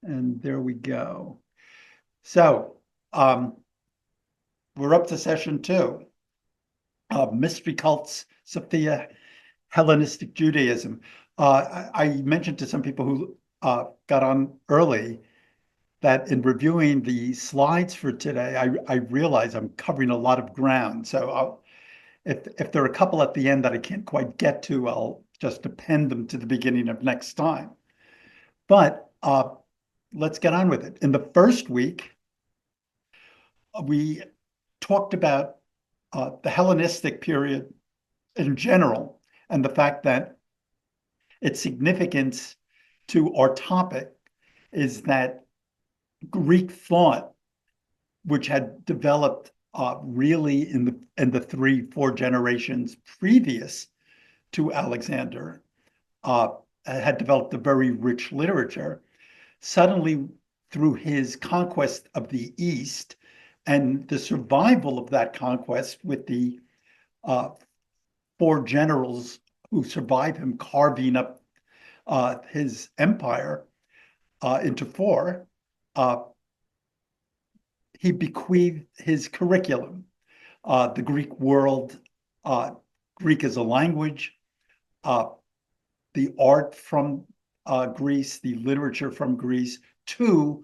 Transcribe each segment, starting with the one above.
And there we go. So um, we're up to session two, mystery cults, Sophia, Hellenistic Judaism. I mentioned to some people who got on early that in reviewing the slides for today, I realize I'm covering a lot of ground. So if there are a couple at the end that I can't quite get to, I'll just append them to the beginning of next time. But let's get on with it. In the first week, we talked about the Hellenistic period in general and the fact that its significance to our topic is that Greek thought, which had developed really in the 3-4 generations previous to Alexander, uh, had developed a very rich literature. Suddenly, through his conquest of the East and the survival of that conquest with the uh, four generals who survive him carving up his empire into four, uh, he bequeathed his curriculum, the Greek world, uh, Greek as a language, uh, the art from Greece, the literature from Greece, to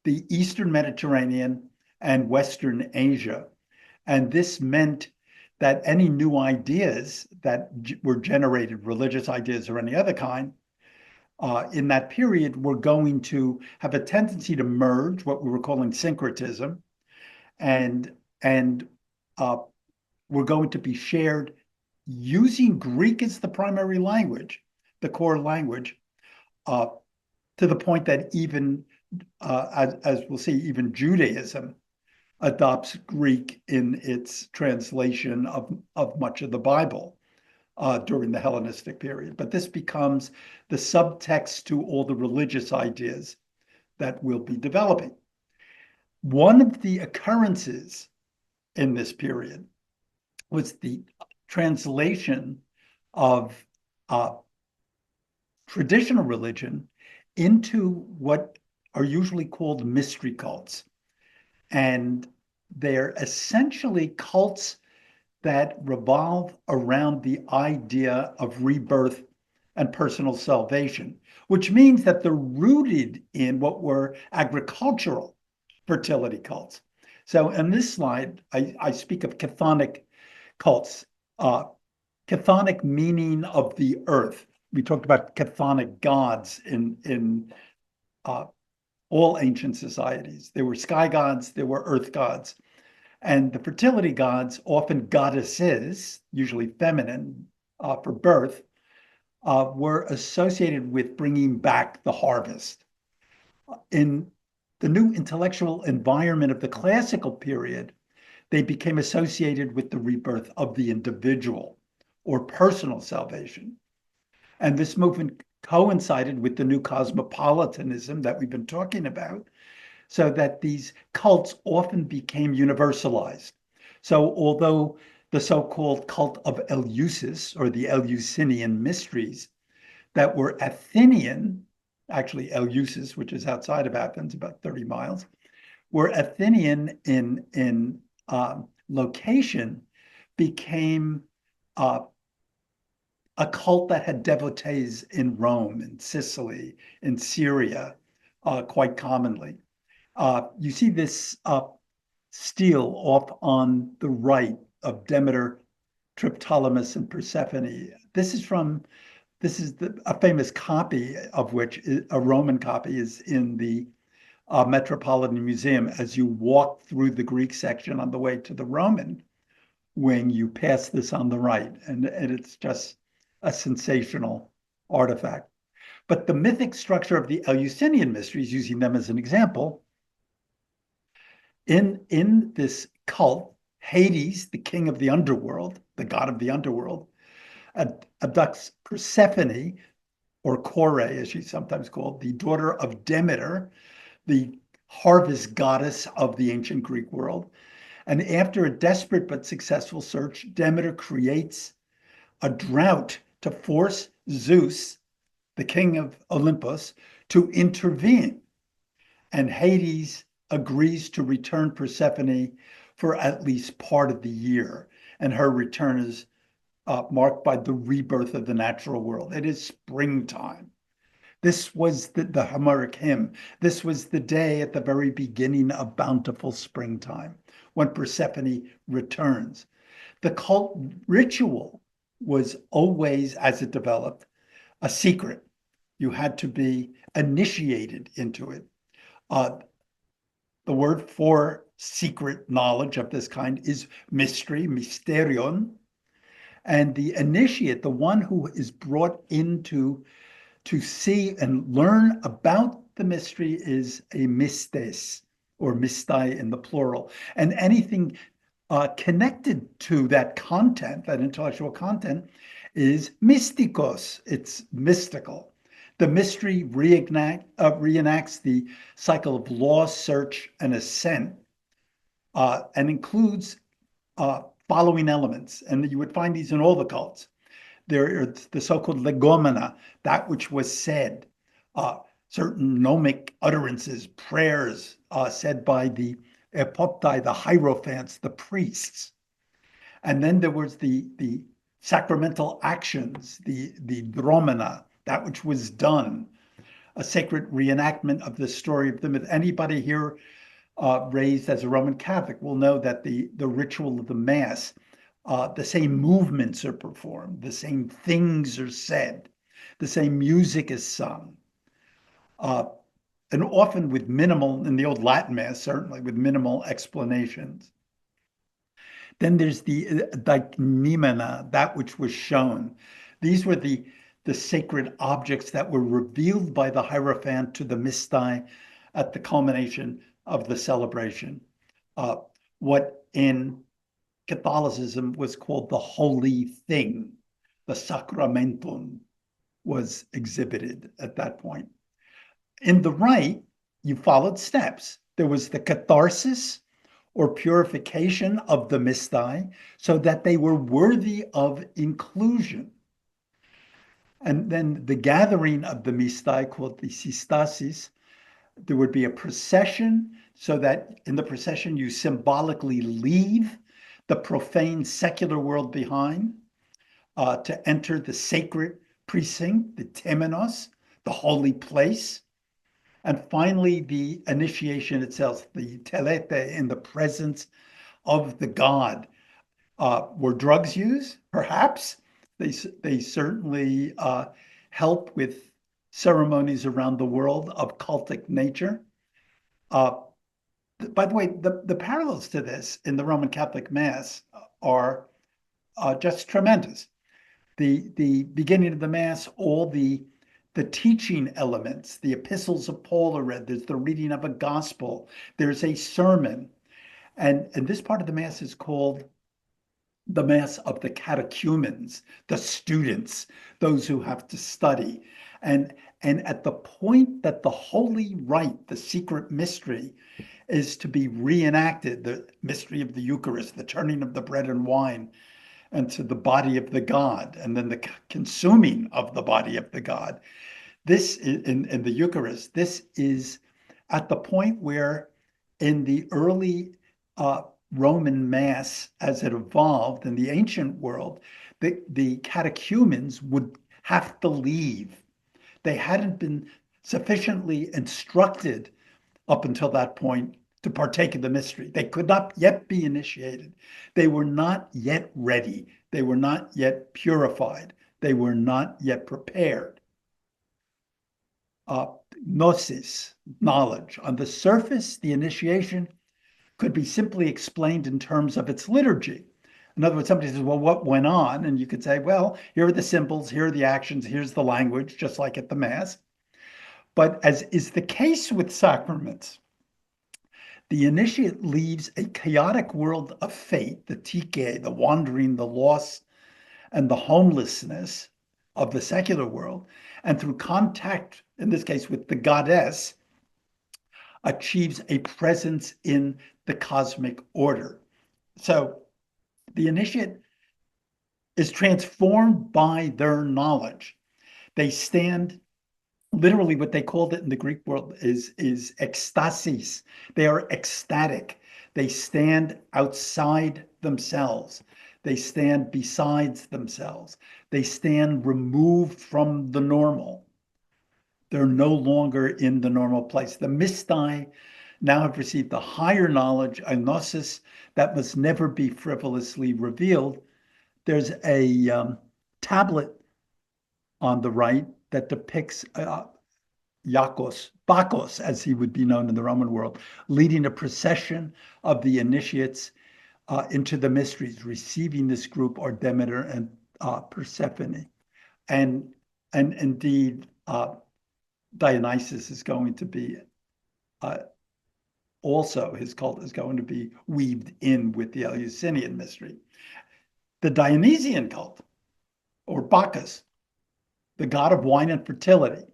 the Eastern Mediterranean and Western Asia. And this meant that any new ideas that were generated, religious ideas or any other kind, in that period were going to have a tendency to merge what we were calling syncretism, and and uh, were going to be shared using Greek as the primary language, the core language, uh, to the point that even, as we'll see, even Judaism adopts Greek in its translation of much of the Bible during the Hellenistic period. But this becomes the subtext to all the religious ideas that we'll be developing. One of the occurrences in this period was the translation of uh, traditional religion into what are usually called mystery cults. And they're essentially cults that revolve around the idea of rebirth and personal salvation, which means that they're rooted in what were agricultural fertility cults. So in this slide, I speak of chthonic cults, uh, chthonic meaning of the earth. We talked about chthonic gods in uh, all ancient societies. There were sky gods, there were earth gods. And the fertility gods, often goddesses, usually feminine for birth, were associated with bringing back the harvest. In the new intellectual environment of the classical period, they became associated with the rebirth of the individual or personal salvation. And this movement coincided with the new cosmopolitanism that we've been talking about, so that these cults often became universalized. So although the so-called cult of Eleusis or the Eleusinian mysteries that were Athenian, actually Eleusis, which is outside of Athens, about 30 miles, were Athenian in location, became a cult that had devotees in Rome, in Sicily, in Syria, quite commonly. You see this stele off on the right of Demeter, Triptolemus, and Persephone. A famous copy of which, a Roman copy, is in the Metropolitan Museum. As you walk through the Greek section on the way to the Roman wing, you pass this on the right, and it's just a sensational artifact. But the mythic structure of the Eleusinian mysteries, using them as an example, in this cult, Hades, the king of the underworld, the god of the underworld, abducts Persephone, or Kore, as she's sometimes called, the daughter of Demeter, the harvest goddess of the ancient Greek world. And after a desperate but successful search, Demeter creates a drought to force Zeus, the king of Olympus, to intervene. and Hades agrees to return Persephone for at least part of the year. And her return is marked by the rebirth of the natural world. It is springtime. This was the Homeric hymn. This was the day at the very beginning of bountiful springtime when Persephone returns. The cult ritual was always, as it developed, a secret. You had to be initiated into it. Uh, the word for secret knowledge of this kind is mystery, mysterion. And the initiate, the one who is brought into to see and learn about the mystery, is a mystes or mystai in the plural. And anything connected to that content, that intellectual content, is mystikos. It's mystical. The mystery reenacts the cycle of loss, search, and ascent, and includes following elements. And you would find these in all the cults. There are the so-called legomena, that which was said, certain gnomic utterances, prayers said by the epoptai, the hierophants, the priests. And then there was the sacramental actions, the dromena, that which was done, a sacred reenactment of the story of the myth. Anybody here raised as a Roman Catholic will know that the ritual of the Mass, the same movements are performed, the same things are said, the same music is sung, and often with minimal, in the old Latin Mass, certainly with minimal explanations. Then there's the diknemena, that which was shown. These were the sacred objects that were revealed by the Hierophant to the Mistai at the culmination of the celebration. What in Catholicism was called the holy thing, the sacramentum, was exhibited at that point. In the rite, you followed steps. There was the catharsis or purification of the mistai so that they were worthy of inclusion. And then the gathering of the mistai, called the systasis, there would be a procession so that in the procession you symbolically leave the profane secular world behind to enter the sacred precinct, the temenos, the holy place. And finally, the initiation itself, the telete, in the presence of the god. Were drugs used? Perhaps. They certainly help with ceremonies around the world of cultic nature. By the way, the parallels to this in the Roman Catholic Mass are just tremendous. The beginning of the Mass, all the teaching elements, the epistles of Paul are read. There's the reading of a gospel. There's a sermon. And this part of the Mass is called the Mass of the catechumens, the students, those who have to study. And at the point that the holy rite, the secret mystery, is to be reenacted, the mystery of the Eucharist, the turning of the bread and wine into the body of the God, and then the consuming of the body of the God. This is in the Eucharist. This is at the point where in the early Roman Mass, as it evolved in the ancient world, the catechumens would have to leave. They hadn't been sufficiently instructed up until that point to partake of the mystery. They could not yet be initiated. They were not yet ready. They were not yet purified. They were not yet prepared. Gnosis, knowledge. On the surface, the initiation could be simply explained in terms of its liturgy. In other words, somebody says, well, what went on? And you could say, well, here are the symbols, here are the actions, here's the language, just like at the Mass. But as is the case with sacraments, the initiate leaves a chaotic world of fate, the tike, the wandering, the loss, and the homelessness of the secular world, and through contact, in this case with the goddess, achieves a presence in the cosmic order. So the initiate is transformed by their knowledge. They stand literally what they called it in the Greek world is ecstasis. They are ecstatic. They stand outside themselves. They stand besides themselves. They stand removed from the normal. They're no longer in the normal place. The Mistai now have received a higher knowledge, a gnosis that must never be frivolously revealed. There's a tablet on the right that depicts Bacchus, as he would be known in the Roman world, leading a procession of the initiates into the mysteries, receiving this group are Demeter and Persephone. And indeed, Dionysus is going to be uh, also, his cult is going to be weaved in with the Eleusinian mystery. The Dionysian cult, or Bacchus, the god of wine and fertility,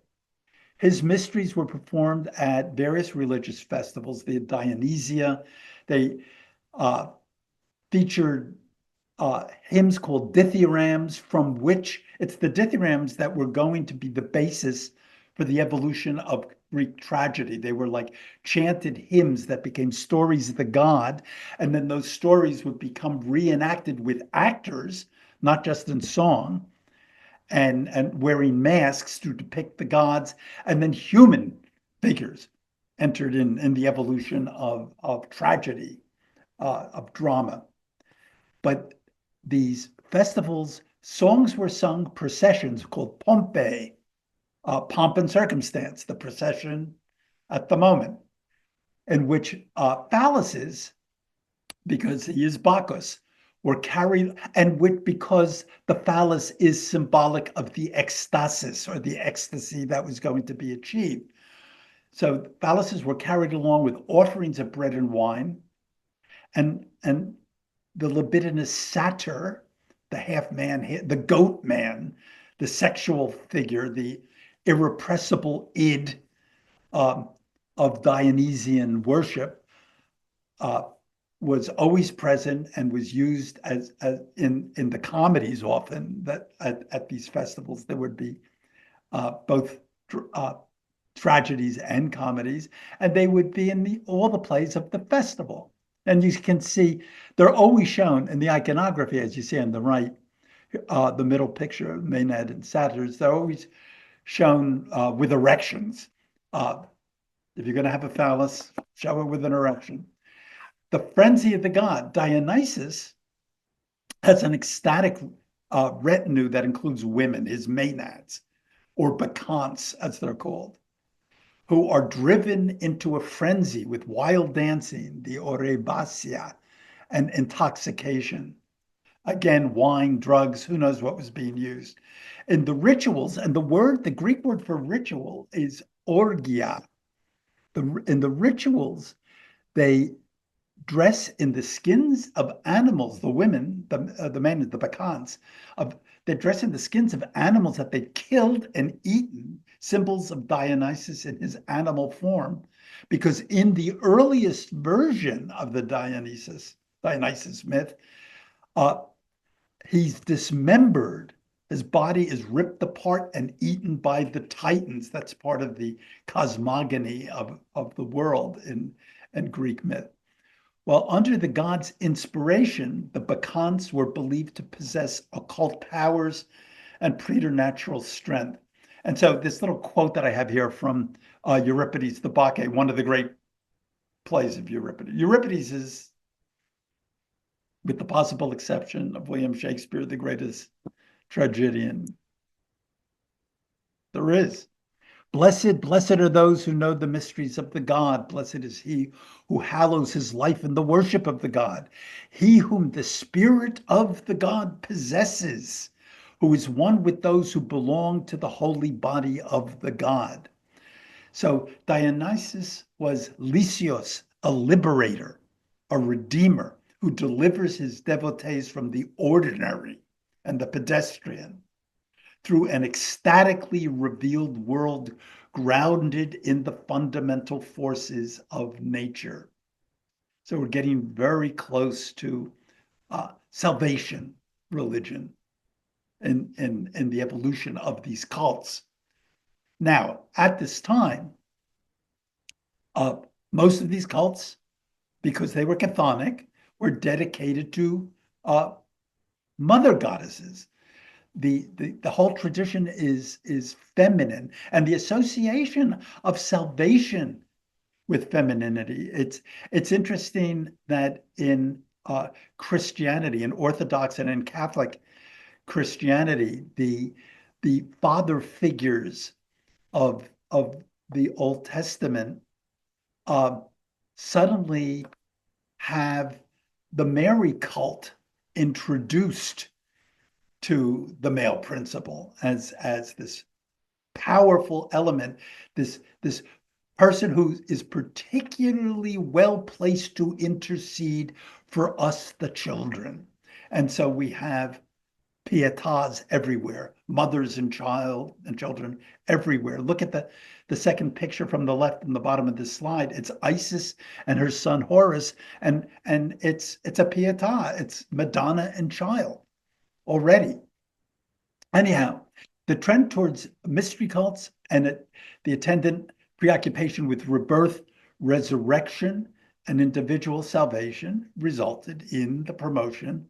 his mysteries were performed at various religious festivals. The Dionysia, they uh, featured hymns called dithyrambs, from which it's the dithyrambs that were going to be the basis for the evolution of Greek tragedy. They were like chanted hymns that became stories of the god, and then those stories would become reenacted with actors, not just in song, and wearing masks to depict the gods, and then human figures entered in the evolution of tragedy, of drama. But these festivals, songs were sung, processions called pompe, pomp and circumstance, the procession at the moment, in which phalluses, because he is Bacchus, were carried, and which because the phallus is symbolic of the ecstasis or the ecstasy that was going to be achieved. So phalluses were carried along with offerings of bread and wine, and the libidinous satyr, the half man, the goat man, the sexual figure, the irrepressible id um, of Dionysian worship, uh, was always present and was used as in the comedies often that at these festivals there would be both uh, tragedies and comedies, and they would be in all the plays of the festival. And you can see they're always shown in the iconography, as you see on the right, the middle picture of Maenad and Satyrs. They're always shown with erections. If you're going to have a phallus, show it with an erection. The frenzy of the god, Dionysus, has an ecstatic retinue that includes women, his Maenads, or bacchantes, as they're called, who are driven into a frenzy with wild dancing, the orebasia, and intoxication. Again, wine, drugs, who knows what was being used. In the rituals, and the Greek word for ritual is orgia. In the rituals, they dress in the skins of animals, the women, the men, the bacchantes, they dress in the skins of animals that they killed and eaten, symbols of Dionysus in his animal form. Because in the earliest version of the Dionysus myth, uh, he's dismembered. His body is ripped apart and eaten by the Titans. That's part of the cosmogony of the world in Greek myth. While under the god's inspiration, the Bacchantes were believed to possess occult powers and preternatural strength. And so this little quote that I have here from Euripides the Bacchae, one of the great plays of Euripides. Euripides is, with the possible exception of William Shakespeare, the greatest tragedian there is. Blessed, blessed are those who know the mysteries of the God. Blessed is he who hallows his life in the worship of the God. He whom the spirit of the God possesses, who is one with those who belong to the holy body of the God. So Dionysus was Lysios, a liberator, a redeemer who delivers his devotees from the ordinary and the pedestrian through an ecstatically revealed world grounded in the fundamental forces of nature. So we're getting very close to salvation religion in the evolution of these cults. Now, at this time, uh, most of these cults, because they were chthonic, were dedicated to uh, mother goddesses. The whole tradition is feminine, and the association of salvation with femininity. It's interesting that in Christianity, in Orthodox and in Catholic Christianity, the father figures of the Old Testament uh, suddenly have the Mary cult introduced to the male principle as this powerful element, this person who is particularly well placed to intercede for us, the children. And so we have pietas everywhere, mothers and children everywhere. Look at the second picture from the left in the bottom of this slide. It's Isis and her son Horus, and it's a pieta. It's Madonna and child already. Anyhow, the trend towards mystery cults and the attendant preoccupation with rebirth, resurrection, and individual salvation resulted in the promotion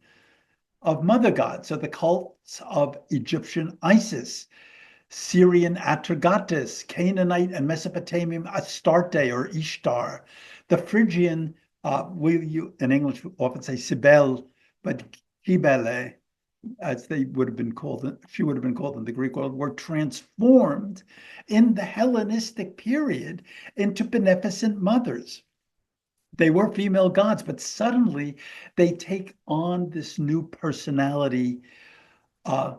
of mother gods. So the cults of Egyptian Isis, Syrian Atargatis, Canaanite and Mesopotamian Astarte or Ishtar, the Phrygian, in English often say Cybele, but Cybele, as they would have been called, she would have been called in the Greek world, were transformed in the Hellenistic period into beneficent mothers. They were female gods, but suddenly they take on this new personality uh,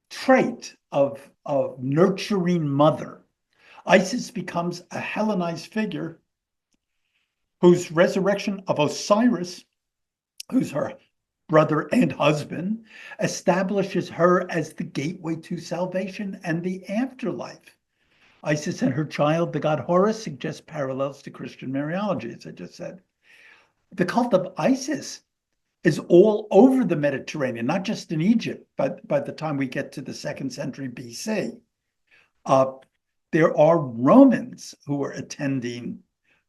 trait of nurturing mother. Isis becomes a Hellenized figure whose resurrection of Osiris, who's her brother and husband, establishes her as the gateway to salvation and the afterlife. Isis and her child, the god Horus, suggest parallels to Christian Mariology, as I just said. The cult of Isis is all over the Mediterranean, not just in Egypt, but by the time we get to the 2nd century BC. Uh, there are Romans who are attending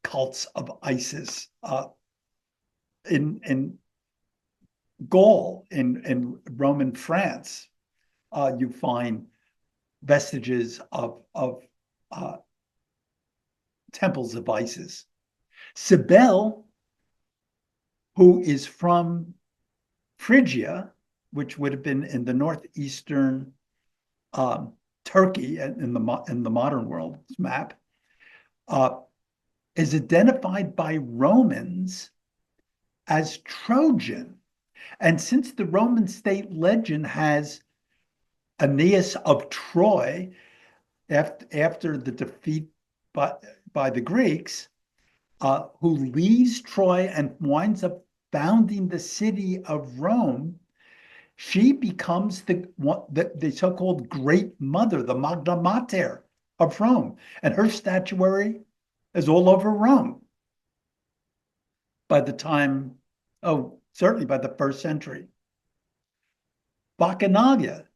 cults of Isis in Gaul, in Roman France. You find vestiges of temples of Isis. Cybele, who is from Phrygia, which would have been in the northeastern Turkey in the modern world map, is identified by Romans as Trojan. And since the Roman state legend has Aeneas of Troy after the defeat by the Greeks, who leaves Troy and winds up founding the city of Rome, she becomes the so-called Great Mother, the Magna Mater of Rome. And her statuary is all over Rome by the time, certainly by the 1st century. Bacchanalia,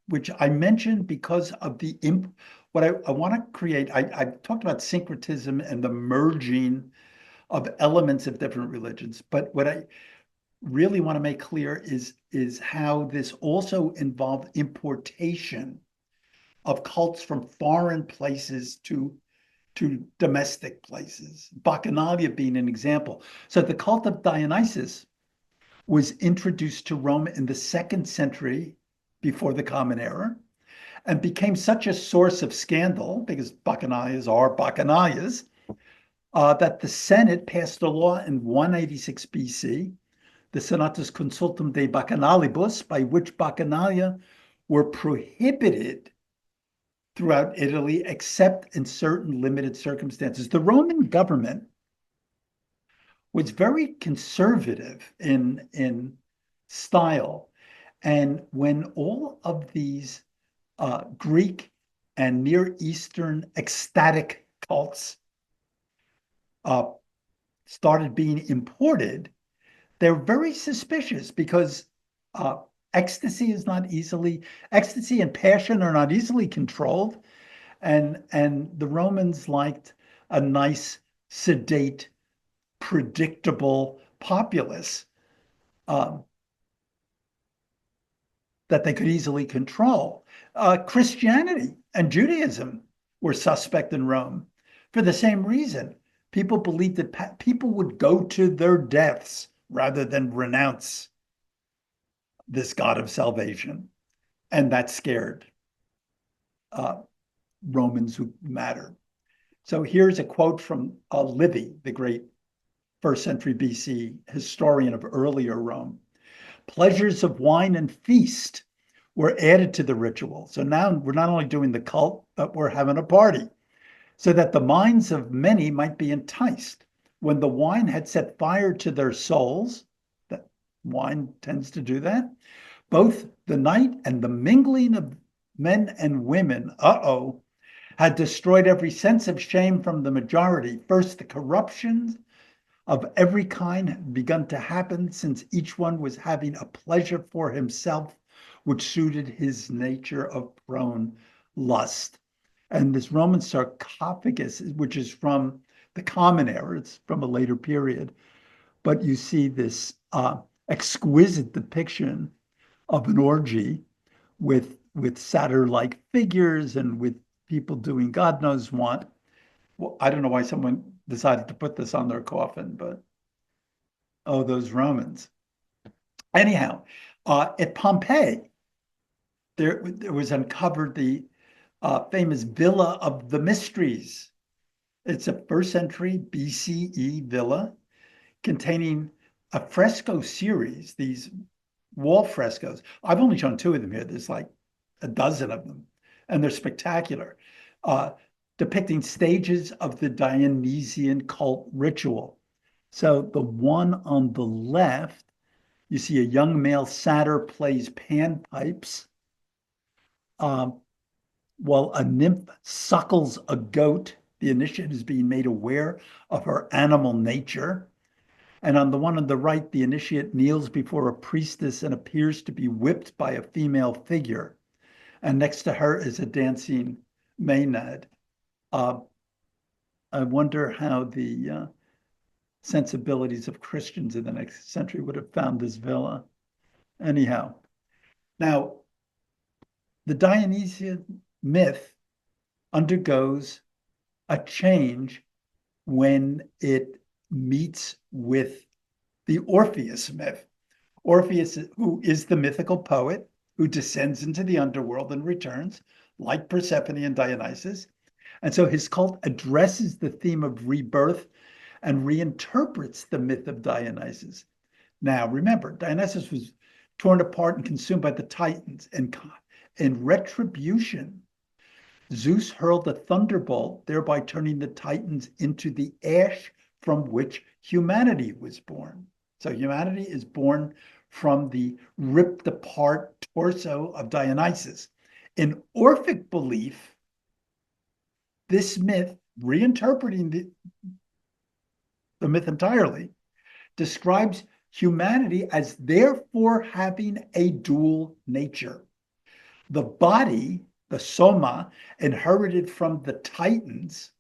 which I mentioned because of what I want to create. I talked about syncretism and the merging of elements of different religions, but what I really want to make clear is how this also involved importation of cults from foreign places to domestic places, Bacchanalia being an example. So the cult of Dionysus was introduced to Rome in the 2nd century before the Common Era and became such a source of scandal, because Bacchanalias are Bacchanalias, that the Senate passed a law in 186 BC, the Senatus Consultum de Bacchanalibus, by which Bacchanalia were prohibited throughout Italy, except in certain limited circumstances. The Roman government was very conservative in style. And when all of these Greek and Near Eastern ecstatic cults started being imported, they're very suspicious because ecstasy is not easily, ecstasy and passion are not easily controlled. And the Romans liked a nice, sedate, predictable populace um, that they could easily control. Christianity and Judaism were suspect in Rome for the same reason. People believed that people would go to their deaths rather than renounce this God of salvation. And that scared uh, Romans who mattered. So here's a quote from Livy, the great first century BC historian of earlier Rome. Pleasures of wine and feast were added to the ritual. So now we're not only doing the cult, but we're having a party so that the minds of many might be enticed. When the wine had set fire to their souls, that wine tends to do that, both the night and the mingling of men and women, had destroyed every sense of shame from the majority. First, the corruptions of every kind had begun to happen, since each one was having a pleasure for himself, which suited his nature of prone lust. And this Roman sarcophagus, which is from the Common Era, it's from a later period, but you see this exquisite depiction of an orgy with satyr-like figures and with people doing God knows what. Well, I don't know why someone decided to put this on their coffin, but oh, those Romans. Anyhow, at Pompeii, there was uncovered the famous Villa of the Mysteries. It's a first century BCE villa containing a fresco series, these wall frescoes. I've only shown two of them here. There's like a dozen of them, and they're spectacular, uh, depicting stages of the Dionysian cult ritual. So the one on the left, you see a young male satyr plays panpipes, um, while a nymph suckles a goat. The initiate is being made aware of her animal nature. And on the one on the right, the initiate kneels before a priestess and appears to be whipped by a female figure. And next to her is a dancing Maenad. Uh, I wonder how the sensibilities of Christians in the next century would have found this villa. Anyhow, now the Dionysian myth undergoes a change when it meets with the Orpheus myth. Orpheus, who is the mythical poet who descends into the underworld and returns, like Persephone and Dionysus. And so his cult addresses the theme of rebirth and reinterprets the myth of Dionysus. Now, remember, Dionysus was torn apart and consumed by the Titans. And in retribution, Zeus hurled a thunderbolt, thereby turning the Titans into the ash from which humanity was born. So humanity is born from the ripped apart torso of Dionysus. In Orphic belief, this myth, reinterpreting the myth entirely, describes humanity as therefore having a dual nature. The body, the soma, inherited from the Titans,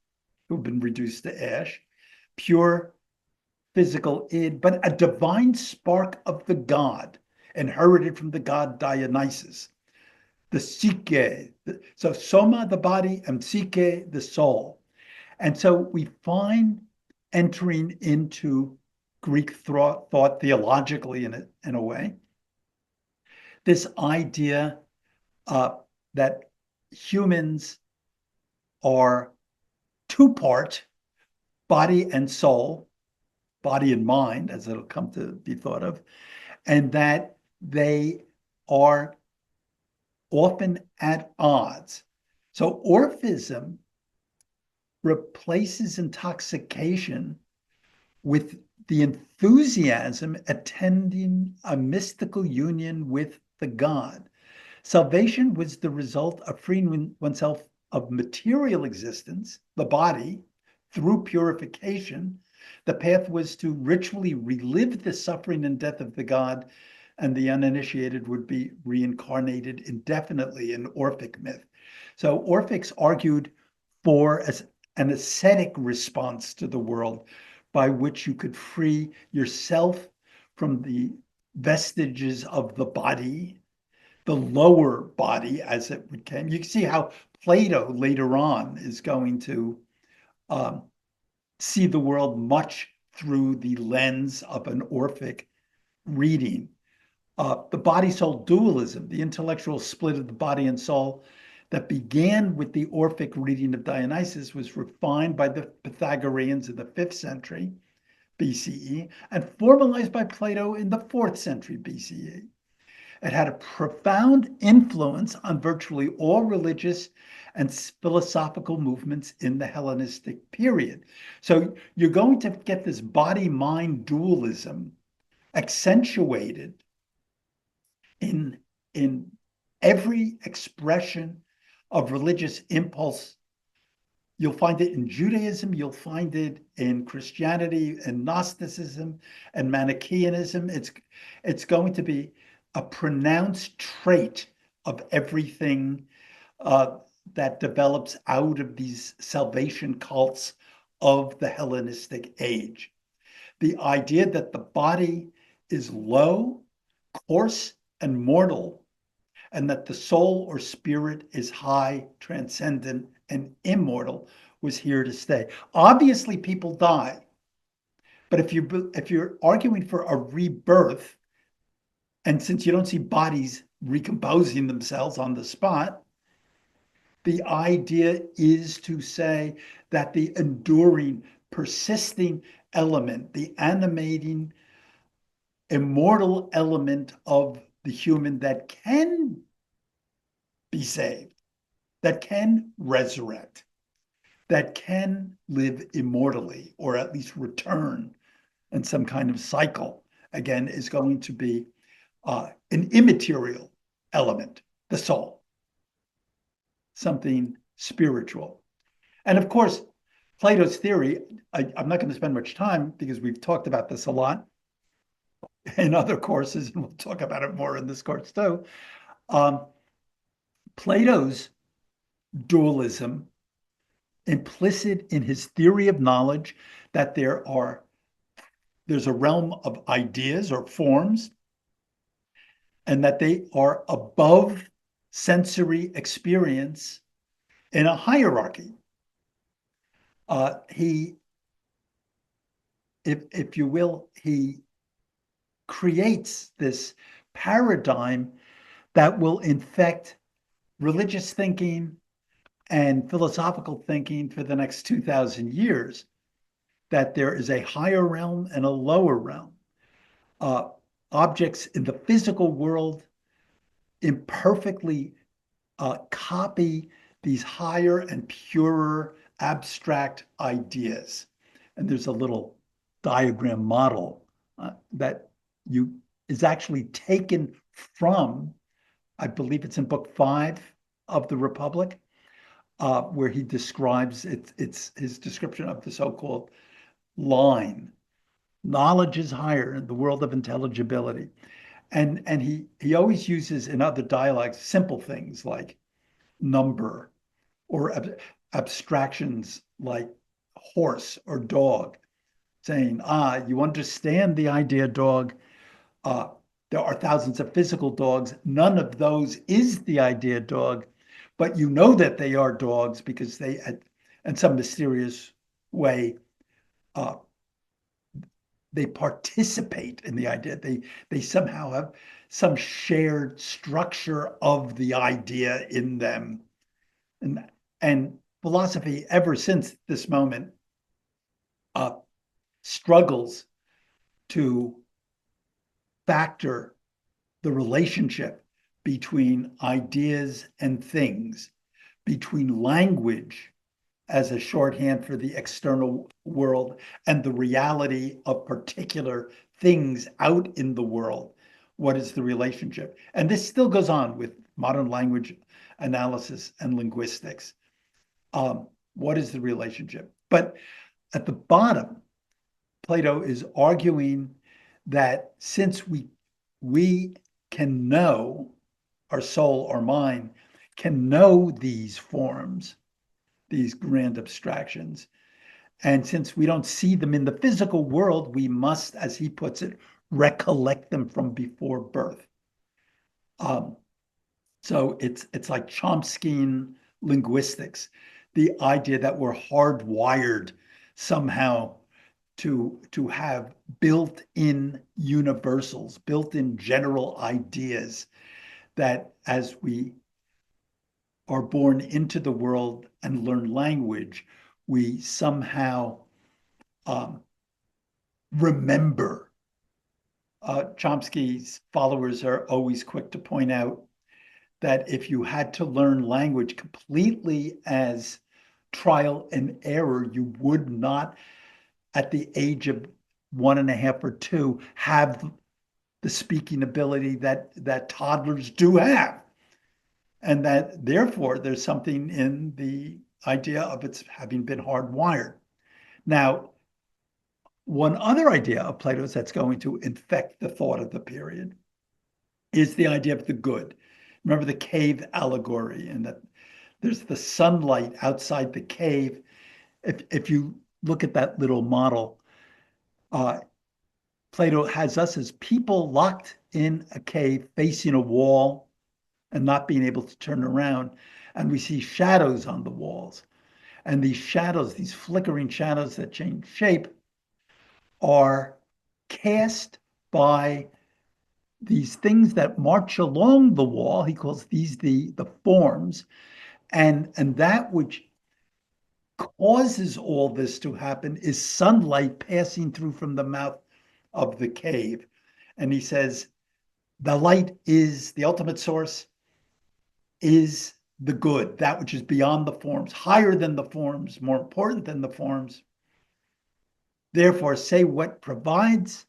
who've been reduced to ash, pure physical id, but a divine spark of the god, inherited from the god Dionysus, the psyche. So soma, the body, and psyche, the soul. And so we find entering into Greek thought theologically in a way, this idea that humans are two-part, body and soul, body and mind, as it'll come to be thought of, and that they are often at odds. So Orphism replaces intoxication with the enthusiasm attending a mystical union with the God. Salvation was the result of freeing oneself of material existence, the body, through purification. The path was to ritually relive the suffering and death of the God and the uninitiated would be reincarnated indefinitely in Orphic myth. So Orphics argued for as an ascetic response to the world by which you could free yourself from the vestiges of the body, the lower body as it became. You can see how Plato later on is going to um, see the world much through the lens of an Orphic reading. The body-soul dualism, the intellectual split of the body and soul that began with the Orphic reading of Dionysus, was refined by the Pythagoreans in the 5th century BCE and formalized by Plato in the 4th century BCE. It had a profound influence on virtually all religious and philosophical movements in the Hellenistic period. So you're going to get this body-mind dualism accentuated in every expression of religious impulse. You'll find it in Judaism, you'll find it in Christianity and Gnosticism and Manichaeanism. It's going to be a pronounced trait of everything that develops out of these salvation cults of the Hellenistic age. The idea that the body is low, coarse, and mortal, and that the soul or spirit is high, transcendent, and immortal was here to stay. Obviously, people die, but if you're arguing for a rebirth, and since you don't see bodies recomposing themselves on the spot, the idea is to say that the enduring, persisting element, the animating, immortal element of the human that can be saved, that can resurrect, that can live immortally, or at least return in some kind of cycle, again, is going to be an immaterial element, the soul, something spiritual. And of course, Plato's theory, I'm not going to spend much time because we've talked about this a lot in other courses, and we'll talk about it more in this course too. Plato's dualism, implicit in his theory of knowledge, that there's a realm of ideas or forms, and that they are above sensory experience in a hierarchy. If you will, he creates this paradigm that will infect religious thinking and philosophical thinking for the next 2,000 years, that there is a higher realm and a lower realm. Objects in the physical world imperfectly copy these higher and purer abstract ideas. And there's a little diagram model that is actually taken from, I believe it's in book 5 of the Republic, where he describes it's his description of the so-called line. Knowledge is higher in the world of intelligibility. And he always uses in other dialogues simple things like number, or abstractions like horse or dog, saying, you understand the idea dog. There are thousands of physical dogs. None of those is the idea dog, but you know that they are dogs because they, in some mysterious way, they participate in the idea. They somehow have some shared structure of the idea in them. And philosophy, ever since this moment, struggles to factor the relationship between ideas and things, between language as a shorthand for the external world and the reality of particular things out in the world. What is the relationship? And this still goes on with modern language analysis and linguistics. What is the relationship? But at the bottom, Plato is arguing that since we we can know, our soul or mind can know these forms, these grand abstractions. And since we don't see them in the physical world, we must, as he puts it, recollect them from before birth. Um, so it's like Chomskyan linguistics, the idea that we're hardwired somehow to have built-in universals, built-in general ideas that as we are born into the world and learn language, we somehow um, remember. Chomsky's followers are always quick to point out that if you had to learn language completely as trial and error, you would not, at the age of 1.5 or 2, have the speaking ability that toddlers do have. And that therefore there's something in the idea of its having been hardwired. Now, one other idea of Plato's that's going to infect the thought of the period is the idea of the good. Remember the cave allegory, and that there's the sunlight outside the cave. If you look at that little model, uh, Plato has us as people locked in a cave facing a wall and not being able to turn around. And we see shadows on the walls. And these shadows, these flickering shadows that change shape, are cast by these things that march along the wall. He calls these the forms. And that which causes all this to happen is sunlight passing through from the mouth of the cave. And he says, the light is the ultimate source, is the good, that which is beyond the forms, higher than the forms, more important than the forms. Therefore, say what provides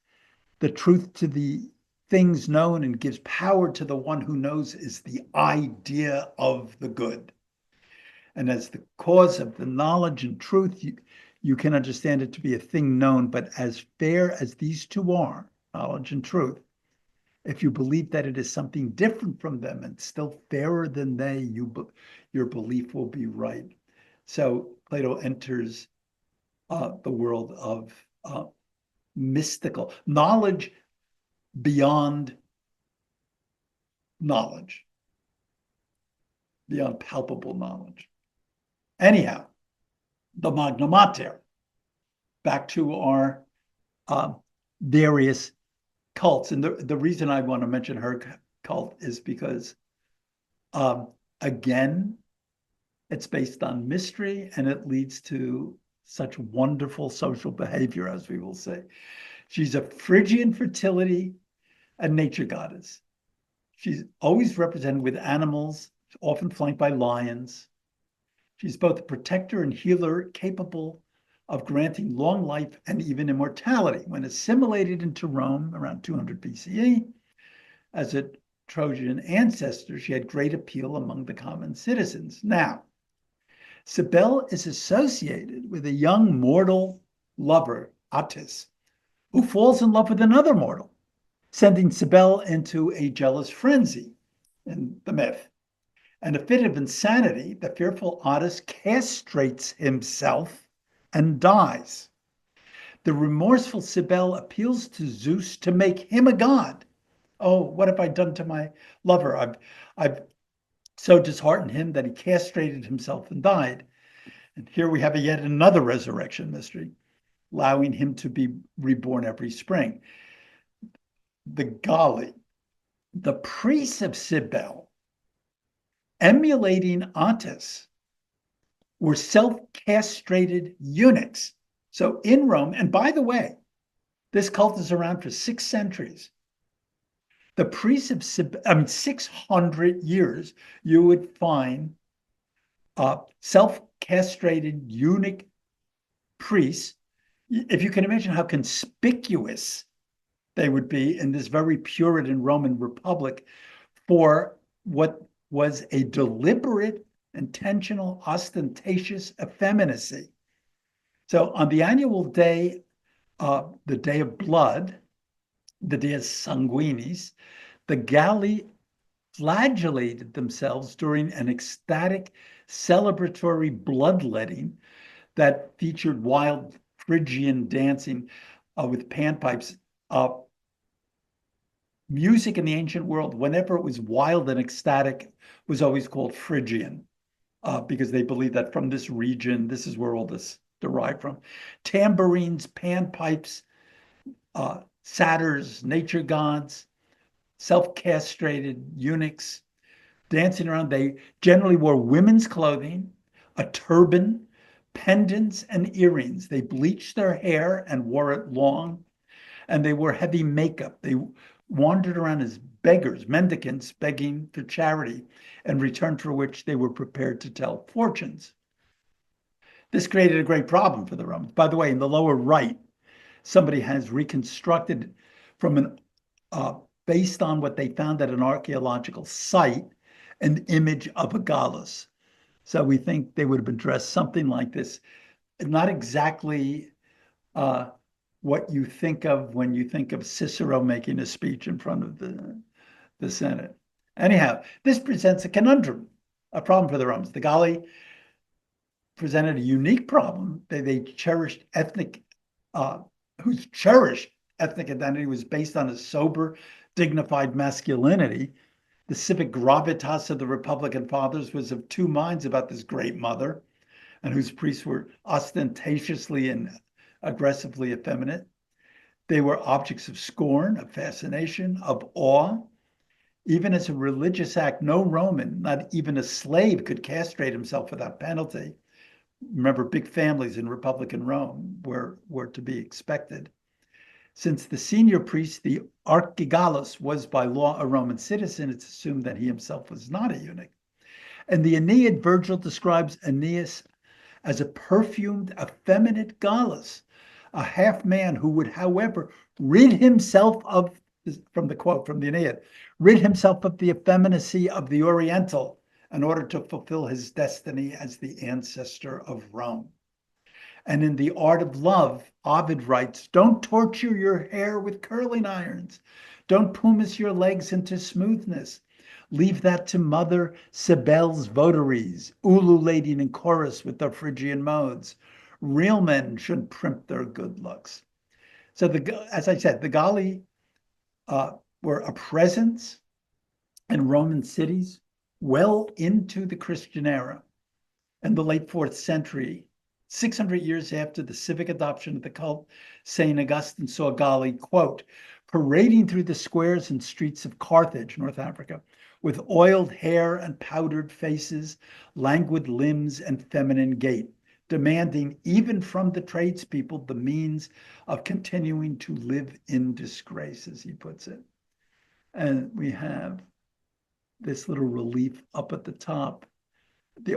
the truth to the things known and gives power to the one who knows is the idea of the good. And as the cause of the knowledge and truth, you can understand it to be a thing known, but as fair as these two are, knowledge and truth, if you believe that it is something different from them and still fairer than they, your belief will be right. So Plato enters the world of mystical knowledge beyond knowledge, beyond palpable knowledge. Anyhow, the Magna Mater, back to our various cults. And the reason I want to mention her cult is because, again, it's based on mystery and it leads to such wonderful social behavior, as we will say. She's a Phrygian fertility and nature goddess. She's always represented with animals, often flanked by lions. She's both a protector and healer, capable of granting long life and even immortality. When assimilated into Rome around 200 BCE, as a Trojan ancestor, she had great appeal among the common citizens. Now, Cybele is associated with a young mortal lover, Attis, who falls in love with another mortal, sending Cybele into a jealous frenzy in the myth. In a fit of insanity, the fearful Attis castrates himself and dies. The remorseful Cybele appeals to Zeus to make him a god. Oh, what have I done to my lover? I've so disheartened him that he castrated himself and died. And here we have yet another resurrection mystery, allowing him to be reborn every spring. The Gali, the priests of Cybele, emulating Attis, were self-castrated eunuchs. So in Rome, and by the way, this cult is around for 6 centuries. The priests of 600 years, you would find self-castrated eunuch priests. If you can imagine how conspicuous they would be in this very Puritan Roman Republic for what was a deliberate, intentional, ostentatious effeminacy. So on the annual day, the Day of Blood, the dies sanguinis, the Galli flagellated themselves during an ecstatic celebratory bloodletting that featured wild Phrygian dancing with panpipes. Music in the ancient world, whenever it was wild and ecstatic, was always called Phrygian, because they believed that from this region, this is where all this derived from. Tambourines, panpipes, satyrs, nature gods, self-castrated eunuchs dancing around. They generally wore women's clothing, a turban, pendants, and earrings. They bleached their hair and wore it long, and they wore heavy makeup. They wandered around as beggars, mendicants, begging for charity, in return for which they were prepared to tell fortunes. This created a great problem for the Romans. By the way, in the lower right, somebody has reconstructed from based on what they found at an archaeological site, an image of a Gallus. So we think they would have been dressed something like this. Not exactly what you think of when you think of Cicero making a speech in front of the Senate. Anyhow, this presents a conundrum, a problem for the Romans. The Galli presented a unique problem. They cherished whose cherished ethnic identity was based on a sober, dignified masculinity. The civic gravitas of the Republican fathers was of two minds about this great mother, and whose priests were ostentatiously and aggressively effeminate. They were objects of scorn, of fascination, of awe. Even as a religious act, no Roman, not even a slave, could castrate himself without penalty. Remember, big families in Republican Rome were to be expected. Since the senior priest, the archigallus, was by law a Roman citizen, it's assumed that he himself was not a eunuch. And the Aeneid, Virgil describes Aeneas as a perfumed, effeminate Gallus, a half man who would, however, rid himself of, from the quote from the Aeneid, rid himself of the effeminacy of the Oriental in order to fulfill his destiny as the ancestor of Rome. And in The Art of Love, Ovid writes, don't torture your hair with curling irons. Don't pumice your legs into smoothness. Leave that to Mother Cybele's votaries, ululating in chorus with their Phrygian modes. Real men should primp their good looks. So, as I said, the Galli were a presence in Roman cities well into the Christian era. In the late 4th century, 600 years after the civic adoption of the cult, St. Augustine saw Galli, quote, parading through the squares and streets of Carthage, North Africa, with oiled hair and powdered faces, languid limbs, and feminine gait, demanding even from the tradespeople the means of continuing to live in disgrace, as he puts it. And we have this little relief up at the top, the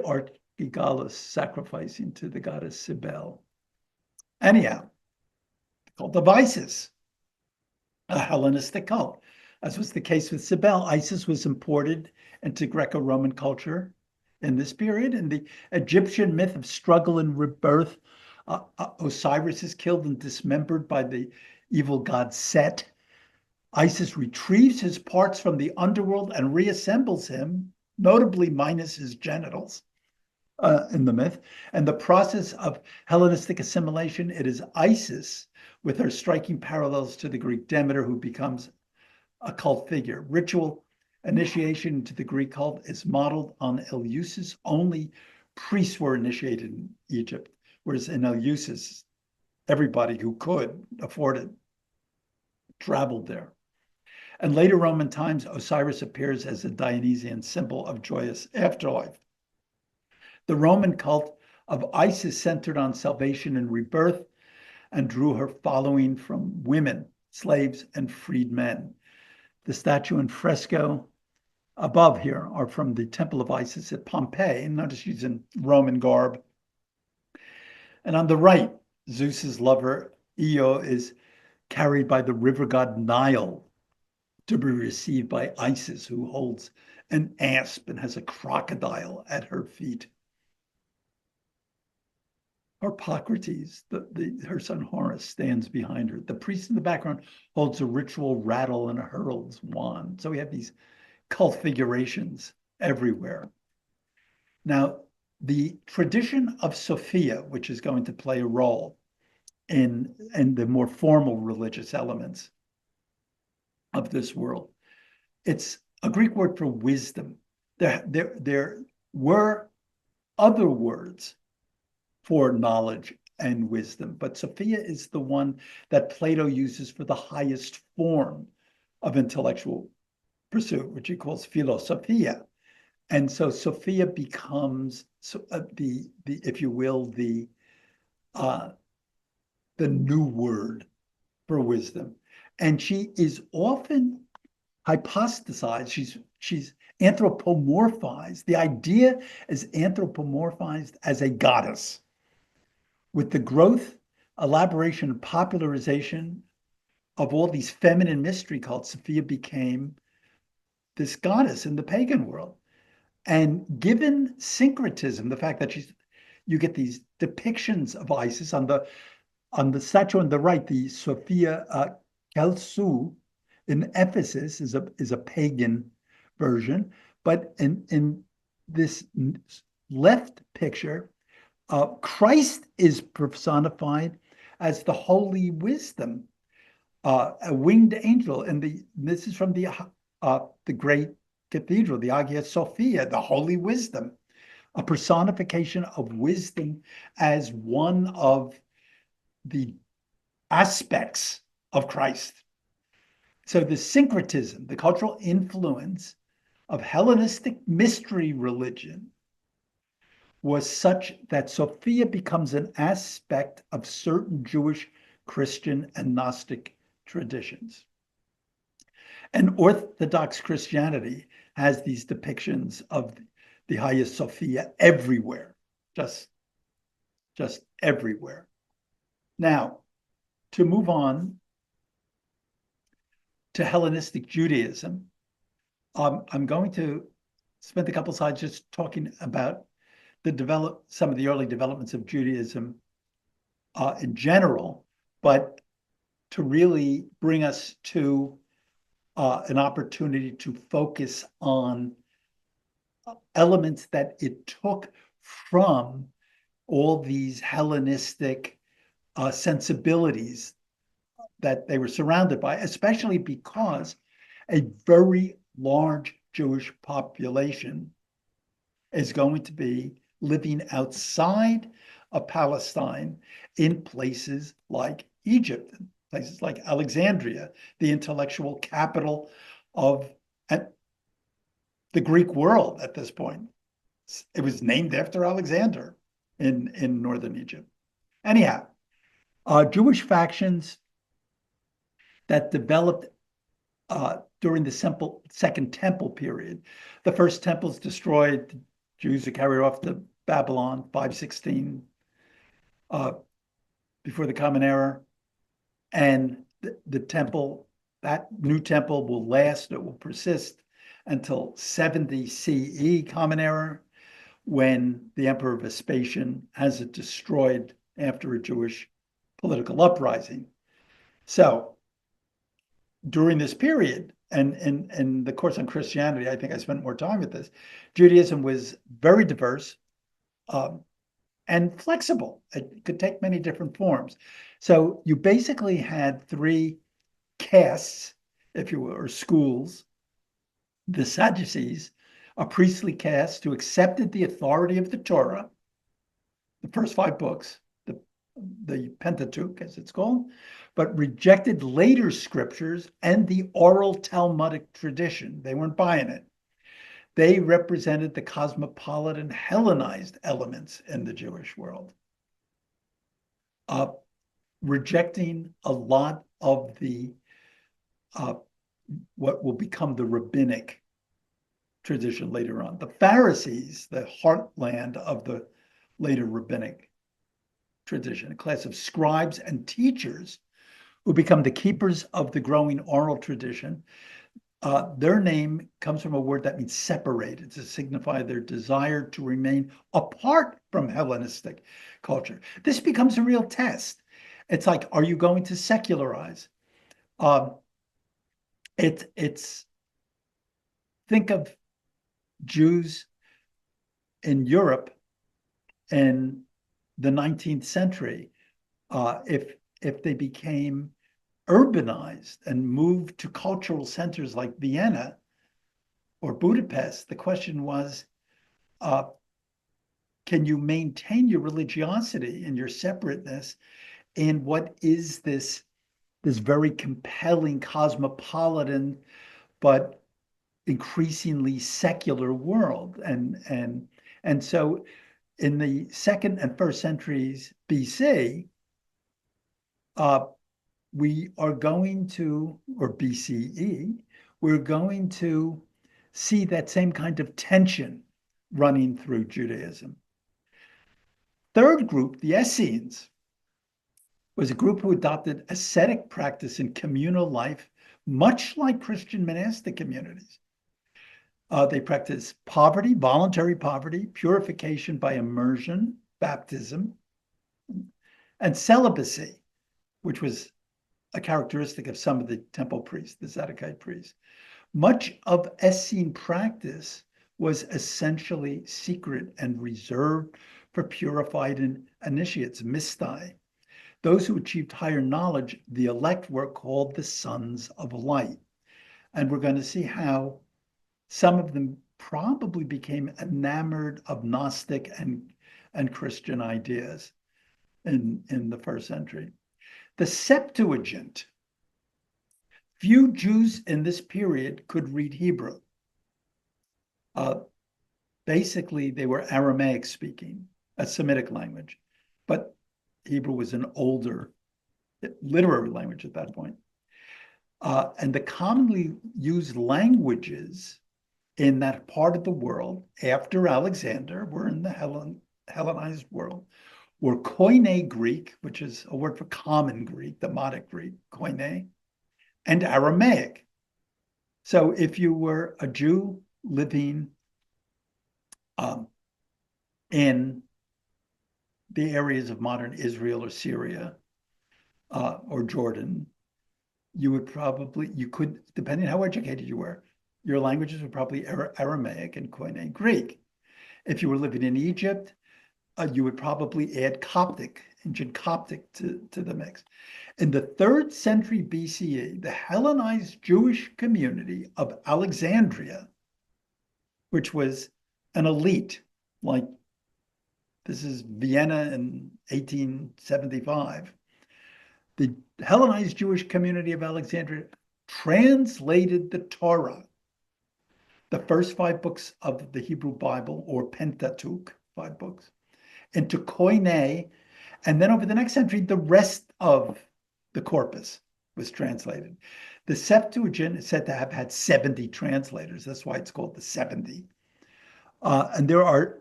Gallus sacrificing to the goddess Cybele. Anyhow, cult of Isis, a Hellenistic cult. As was the case with Cybele, Isis was imported into Greco-Roman culture in this period. In the Egyptian myth of struggle and rebirth, Osiris is killed and dismembered by the evil god Set. Isis retrieves his parts from the underworld and reassembles him, notably minus his genitals. In the myth, and the process of Hellenistic assimilation, it is Isis, with her striking parallels to the Greek Demeter, who becomes a cult figure. Ritual initiation into the Greek cult is modeled on Eleusis. Only priests were initiated in Egypt, whereas in Eleusis, everybody who could afford it traveled there. In later Roman times, Osiris appears as a Dionysian symbol of joyous afterlife. The Roman cult of Isis centered on salvation and rebirth and drew her following from women, slaves, and freed men. The statue and fresco above here are from the Temple of Isis at Pompeii. Notice she's in Roman garb. And on the right, Zeus's lover, Io, is carried by the river god Nile to be received by Isis, who holds an asp and has a crocodile at her feet. Harpocrates, her son Horace, stands behind her. The priest in the background holds a ritual rattle and a herald's wand. So we have these cult figurations everywhere. Now, the tradition of Sophia, which is going to play a role in the more formal religious elements of this world, it's a Greek word for wisdom. There were other words for knowledge and wisdom, but Sophia is the one that Plato uses for the highest form of intellectual pursuit, which he calls philosophia. And so Sophia becomes the if you will, the new word for wisdom. And she is often hypostasized. She's anthropomorphized. The idea is anthropomorphized as a goddess. With the growth, elaboration, and popularization of all these feminine mystery cults, Sophia became this goddess in the pagan world. And given syncretism, the fact that you get these depictions of Isis on the statue on the right, the Sophia Kelsu in Ephesus is a pagan version, but in this left picture, Christ is personified as the holy wisdom, a winged angel, and this is from the great cathedral, the Hagia Sophia, the holy wisdom, a personification of wisdom as one of the aspects of Christ. So the syncretism, the cultural influence of Hellenistic mystery religion was such that Sophia becomes an aspect of certain Jewish, Christian, and Gnostic traditions. And Orthodox Christianity has these depictions of the Hagia Sophia everywhere, just everywhere. Now, to move on to Hellenistic Judaism, I'm going to spend a couple slides just talking about some of the early developments of Judaism in general, but to really bring us to an opportunity to focus on elements that it took from all these Hellenistic sensibilities that they were surrounded by, especially because a very large Jewish population is going to be living outside of Palestine in places like Egypt, places like Alexandria, the intellectual capital of the Greek world at this point. It was named after Alexander in northern Egypt. Anyhow, Jewish factions that developed during the Second Temple period. The First Temple is destroyed. The Jews are carried off to Babylon, 516 before the Common Era. And the temple, that new temple will last, it will persist until 70 CE, Common Era, when the Emperor Vespasian has it destroyed after a Jewish political uprising. So during this period, and in the course on Christianity, I think I spent more time with this, Judaism was very diverse and flexible. It could take many different forms. So you basically had three castes, if you will, or schools. The Sadducees, a priestly caste who accepted the authority of the Torah, the first 5 books, the Pentateuch, as it's called, but rejected later scriptures and the oral Talmudic tradition. They weren't buying it. They represented the cosmopolitan Hellenized elements in the Jewish world, rejecting a lot of the what will become the rabbinic tradition later on. The Pharisees, the heartland of the later rabbinic tradition, a class of scribes and teachers who become the keepers of the growing oral tradition, Their name comes from a word that means separated, to signify their desire to remain apart from Hellenistic culture. This becomes a real test. It's like, are you going to secularize? Um, it's think of Jews in Europe in the 19th century. If they became urbanized and moved to cultural centers like Vienna or Budapest, the question was, uh, can you maintain your religiosity and your separateness in what is this very compelling cosmopolitan but increasingly secular world? And so in the second and first centuries BC, uh, we are going to, or BCE, we're going to see that same kind of tension running through Judaism. Third group, the Essenes, was a group who adopted ascetic practice in communal life, much like Christian monastic communities. They practiced poverty, voluntary poverty, purification by immersion, baptism, and celibacy, which was a characteristic of some of the temple priests, the Zadokite priests. Much of Essene practice was essentially secret and reserved for purified initiates, mistai. Those who achieved higher knowledge, the elect, were called the sons of light. And we're going to see how some of them probably became enamored of Gnostic and Christian ideas in the first century. The Septuagint. Few Jews in this period could read Hebrew. Basically, they were Aramaic speaking, a Semitic language, but Hebrew was an older literary language at that point. And the commonly used languages in that part of the world after Alexander, we're in the Hellenized world, were Koine Greek, which is a word for common Greek, Demotic Greek, Koine, and Aramaic. So if you were a Jew living in the areas of modern Israel or Syria or Jordan, you could, depending on how educated you were, your languages were probably Aramaic and Koine Greek. If you were living in Egypt, you would probably add Coptic, ancient Coptic to the mix. In the 3rd century BCE, the Hellenized Jewish community of Alexandria, which was an elite, like this is Vienna in 1875, the Hellenized Jewish community of Alexandria translated the Torah, the first 5 books of the Hebrew Bible, or Pentateuch, 5 books, into Koine, and then over the next century, the rest of the corpus was translated. The Septuagint is said to have had 70 translators. That's why it's called the 70. And there are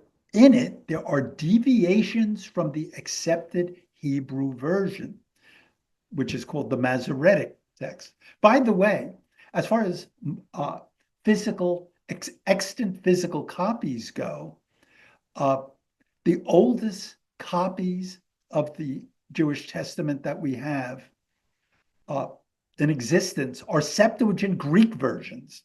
deviations from the accepted Hebrew version, which is called the Masoretic text. By the way, as far as extant physical copies go, the oldest copies of the Jewish Testament that we have in existence are Septuagint Greek versions,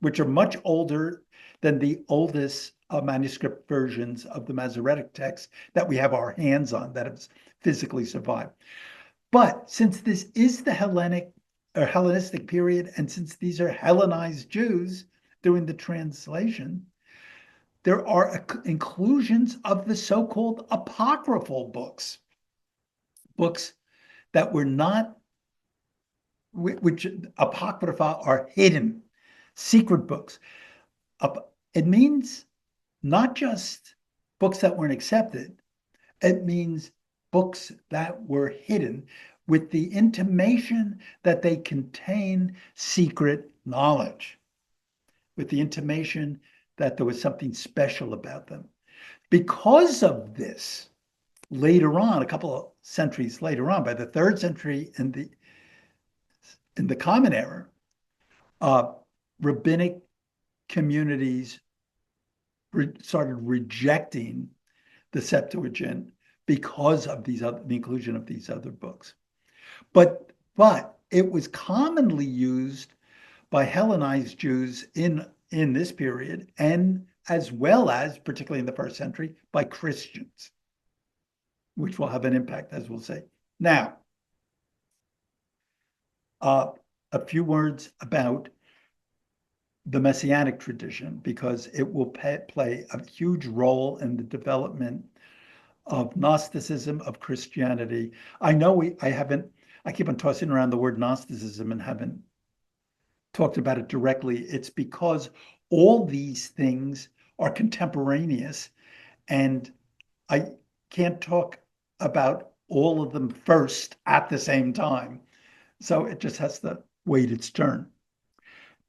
which are much older than the oldest manuscript versions of the Masoretic text that we have our hands on, that have physically survived. But since this is the Hellenistic period, and since these are Hellenized Jews doing the translation, there are inclusions of the so-called apocryphal books that were not, which apocrypha are hidden, secret books. It means not just books that weren't accepted, it means books that were hidden with the intimation that they contain secret knowledge, with the intimation that there was something special about them. Because of this, later on, a couple of centuries later on, by the 3rd century in the Common Era, rabbinic communities started rejecting the Septuagint because of the inclusion of these other books. But it was commonly used by Hellenized Jews in this period, and as well as, particularly in the first century, by Christians, which will have an impact, as we'll say. Now, a few words about the Messianic tradition, because it will play a huge role in the development of Gnosticism, of Christianity. I know I keep on tossing around the word Gnosticism and haven't talked about it directly. It's because all these things are contemporaneous, and I can't talk about all of them first at the same time. So it just has to wait its turn.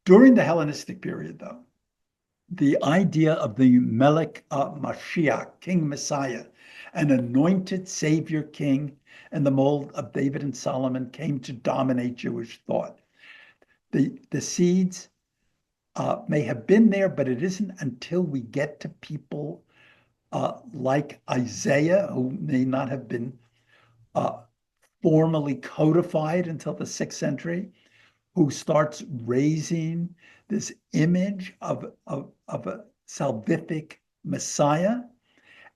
During the Hellenistic period, though, the idea of the Melech Mashiach, King Messiah, an anointed Savior King in the mold of David and Solomon, came to dominate Jewish thought. The seeds may have been there, but it isn't until we get to people like Isaiah, who may not have been formally codified until the 6th century, who starts raising this image of a salvific Messiah,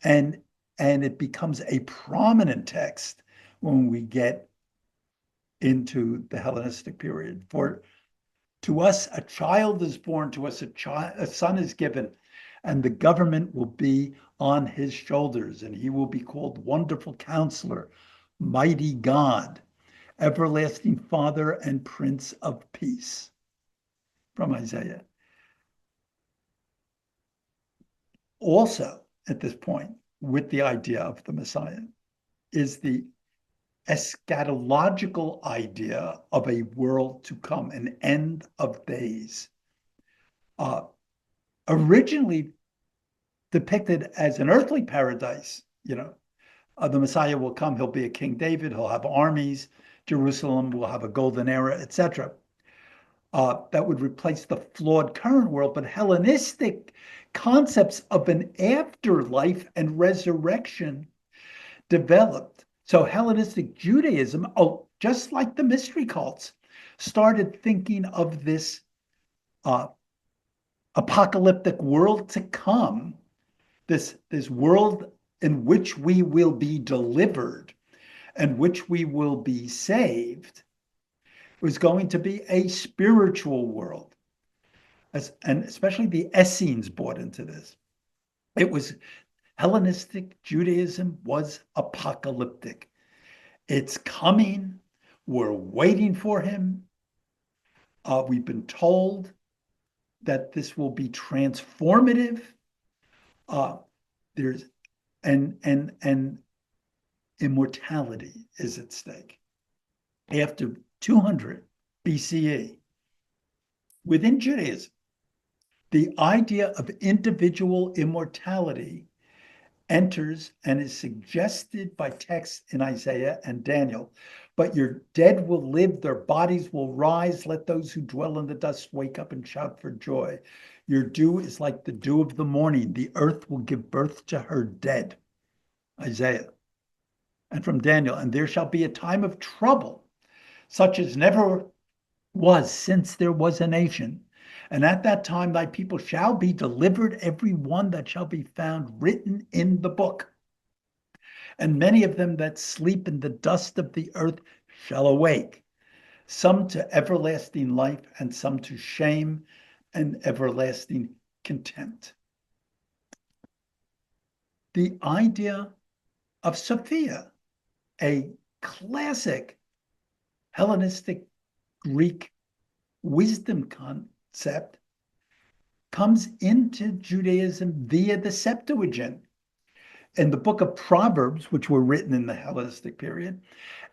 and it becomes a prominent text when we get into the Hellenistic period. For to us a child is born, to us a son is given, and the government will be on his shoulders, and he will be called Wonderful Counselor, Mighty God, Everlasting Father, and Prince of Peace, from Isaiah. Also, at this point, with the idea of the Messiah, is the eschatological idea of a world to come, an end of days. Originally depicted as an earthly paradise, the Messiah will come, he'll be a King David, he'll have armies, Jerusalem will have a golden era, etc. That would replace the flawed current world, but Hellenistic concepts of an afterlife and resurrection developed. So Hellenistic Judaism, just like the mystery cults, started thinking of this apocalyptic world to come, this world in which we will be delivered and which we will be saved, was going to be a spiritual world. And especially the Essenes bought into this. It was Hellenistic Judaism was apocalyptic. It's coming. We're waiting for him. We've been told that this will be transformative. There's and immortality is at stake. After 200 BCE, within Judaism, the idea of individual immortality enters and is suggested by texts in Isaiah and Daniel. But your dead will live, their bodies will rise. Let those who dwell in the dust wake up and shout for joy. Your dew is like the dew of the morning. The earth will give birth to her dead. Isaiah. And from Daniel, and there shall be a time of trouble, such as never was since there was a nation. And at that time thy people shall be delivered, every one that shall be found written in the book. And many of them that sleep in the dust of the earth shall awake, some to everlasting life, and some to shame and everlasting contempt. The idea of Sophia, a classic Hellenistic Greek wisdom concept, comes into Judaism via the Septuagint in the book of Proverbs, which were written in the Hellenistic period,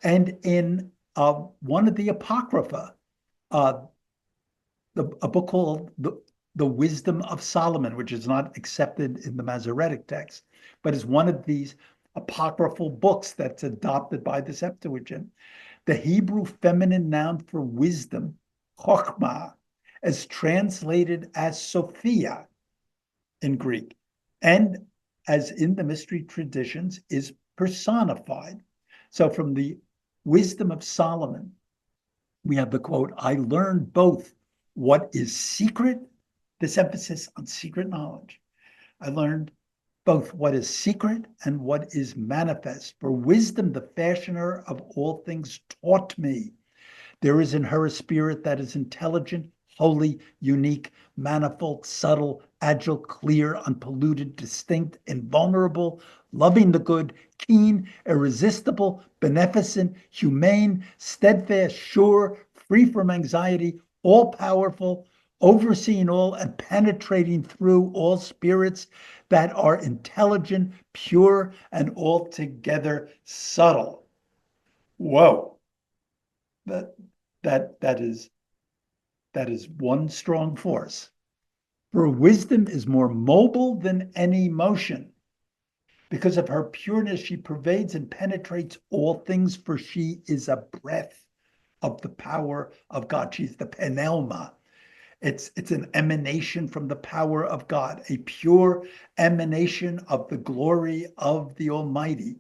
and in one of the Apocrypha, a book called the Wisdom of Solomon, which is not accepted in the Masoretic text, but is one of these apocryphal books that's adopted by the Septuagint. The Hebrew feminine noun for wisdom, chokhmah, is translated as Sophia in Greek, and as in the mystery traditions is personified. So from the wisdom of Solomon, we have the quote, I learned both what is secret, this emphasis on secret knowledge. I learned both what is secret and what is manifest. For wisdom, the fashioner of all things taught me. There is in her a spirit that is intelligent, holy, unique, manifold, subtle, agile, clear, unpolluted, distinct, invulnerable, loving the good, keen, irresistible, beneficent, humane, steadfast, sure, free from anxiety, all powerful, overseeing all and penetrating through all spirits that are intelligent, pure, and altogether subtle. Whoa. That that is one strong force. For wisdom is more mobile than any motion. Because of her pureness, she pervades and penetrates all things, for she is a breath of the power of God. She's the pneuma. It's an emanation from the power of God, a pure emanation of the glory of the Almighty.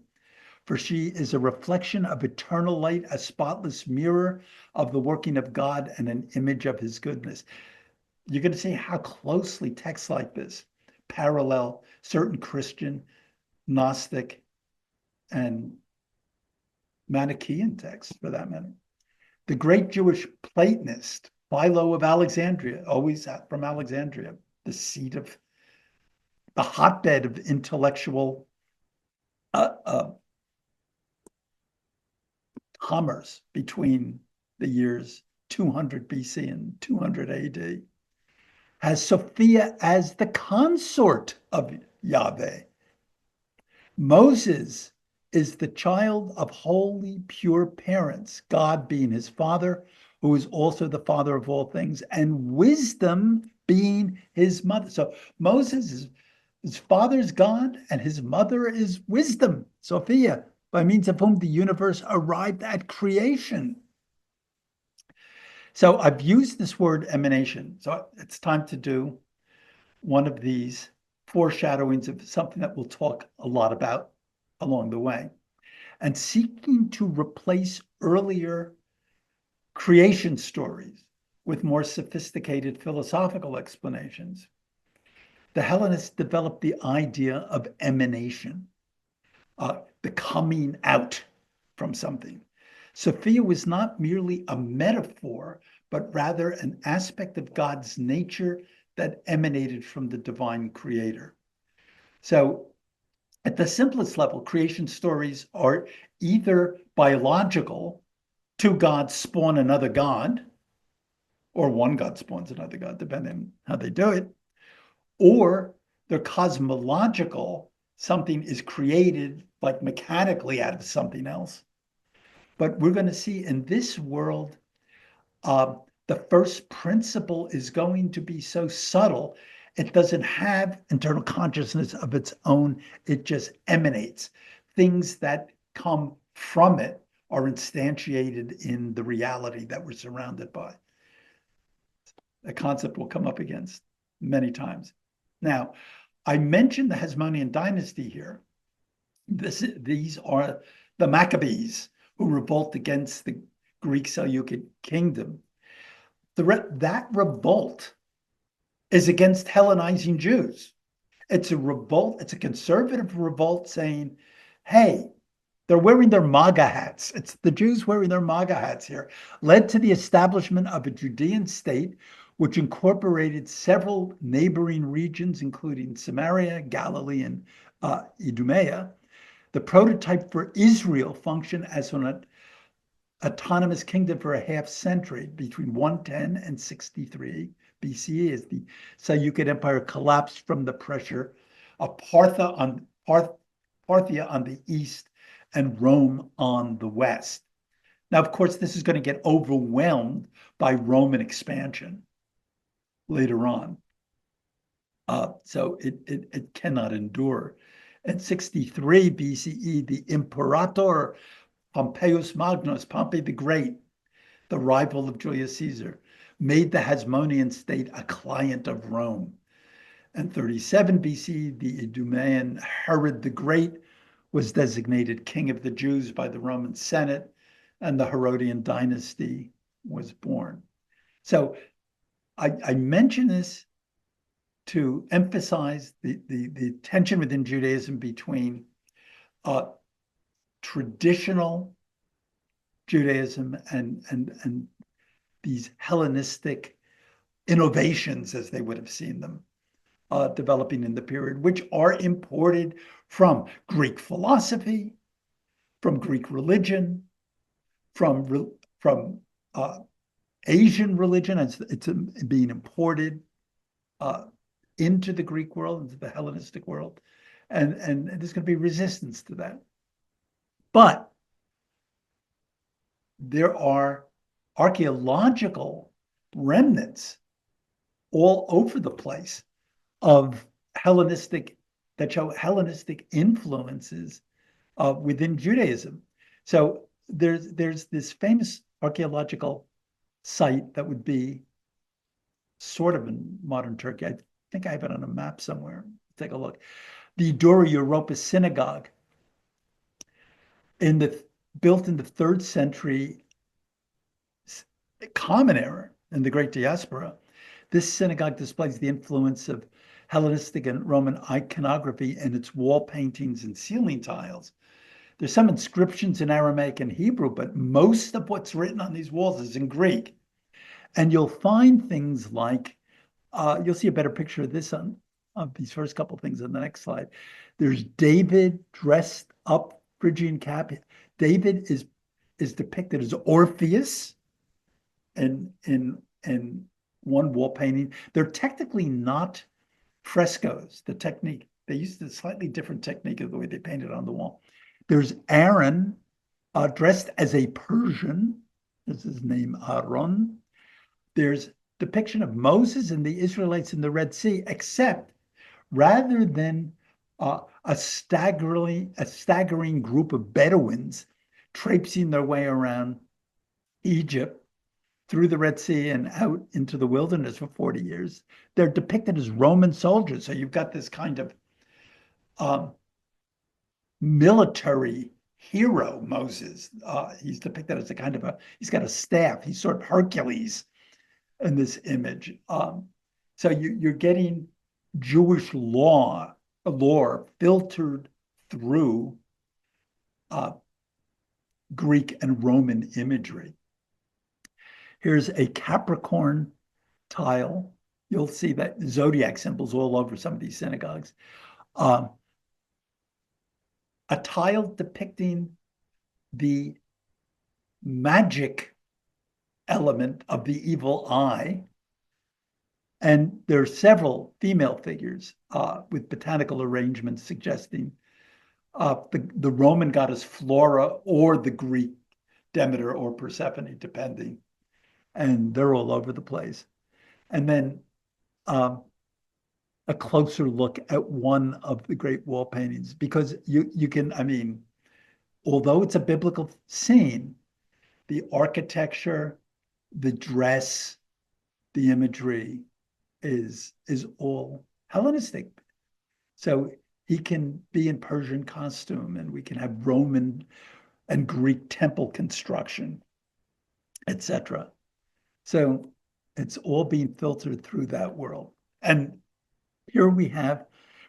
For she is a reflection of eternal light, a spotless mirror of the working of God, and an image of his goodness. You're going to see how closely texts like this parallel certain Christian, Gnostic, and Manichaean texts, for that matter. The great Jewish Platonist, Philo of Alexandria, always from Alexandria, the seat of the hotbed of intellectual commerce between the years 200 BC and 200 AD, has Sophia as the consort of Yahweh. Moses is the child of holy, pure parents, God being his father, who is also the father of all things, and wisdom being his mother. So Moses is his father is God, and his mother is wisdom, Sophia, by means of whom the universe arrived at creation. So I've used this word emanation. So it's time to do one of these foreshadowings of something that we'll talk a lot about along the way. And seeking to replace earlier creation stories with more sophisticated philosophical explanations, the Hellenists developed the idea of emanation, the coming out from something. Sophia was not merely a metaphor, but rather an aspect of God's nature that emanated from the divine creator. So at the simplest level, creation stories are either biological, two gods spawn another god, or one god spawns another god, depending on how they do it, or they're cosmological, something is created like mechanically out of something else. But we're going to see in this world, the first principle is going to be so subtle, it doesn't have internal consciousness of its own. It just emanates. Things that come from it are instantiated in the reality that we're surrounded by. A concept we'll come up against many times. Now, I mentioned the Hasmonean dynasty here. These are the Maccabees who revolt against the Greek Seleucid kingdom. That revolt is against Hellenizing Jews. It's a revolt, it's a conservative revolt saying, hey, they're wearing their MAGA hats. It's the Jews wearing their MAGA hats here, led to the establishment of a Judean state, which incorporated several neighboring regions, including Samaria, Galilee, and Idumea. The prototype for Israel functioned as an autonomous kingdom for a half century between 110 and 63 BCE as the Seleucid Empire collapsed from the pressure of Parthia on the east and Rome on the west. Now, of course, this is going to get overwhelmed by Roman expansion later on. So it cannot endure. In 63 BCE, the Imperator Pompeius Magnus, Pompey the Great, the rival of Julius Caesar, made the Hasmonean state a client of Rome. And 37 BC, the Idumean Herod the Great was designated king of the Jews by the Roman Senate, and the Herodian dynasty was born. So I mention this to emphasize the tension within Judaism between traditional Judaism and these Hellenistic innovations, as they would have seen them, developing in the period, which are imported from Greek philosophy, from Greek religion, from Asian religion. It's being imported into the Greek world, into the Hellenistic world, and there's going to be resistance to that. But there are archaeological remnants all over the place of Hellenistic that show Hellenistic influences within Judaism. So there's this famous archaeological site that would be sort of in modern Turkey. I think I have it on a map somewhere. Take a look. The Dura Europa synagogue built in the 3rd century Common Era in the Great Diaspora. This synagogue displays the influence of Hellenistic and Roman iconography in its wall paintings and ceiling tiles. There's some inscriptions in Aramaic and Hebrew, but most of what's written on these walls is in Greek. And you'll find things like, you'll see a better picture of this of these first couple things on the next slide. There's David dressed up, Phrygian cap. David is depicted as Orpheus in one wall painting. They're technically not frescoes. The technique, they used a slightly different technique of the way they painted on the wall. There's Aaron dressed as a Persian. This is his name, Aaron. There's depiction of Moses and the Israelites in the Red Sea, except rather than a staggering group of Bedouins traipsing their way around Egypt through the Red Sea and out into the wilderness for 40 years, they're depicted as Roman soldiers. So you've got this kind of military hero, Moses. He's depicted as he's got a staff. He's sort of Hercules in this image. So you're getting Jewish lore filtered through Greek and Roman imagery. Here's a Capricorn tile. You'll see that zodiac symbols all over some of these synagogues. A tile depicting the magic element of the evil eye. And there are several female figures with botanical arrangements suggesting the Roman goddess Flora or the Greek Demeter or Persephone, depending. And they're all over the place. And then a closer look at one of the great wall paintings, because you can, I mean, although it's a biblical scene, the architecture, the dress, the imagery is all Hellenistic. So he can be in Persian costume, and we can have Roman and Greek temple construction, etc. So it's all being filtered through that world. And here we have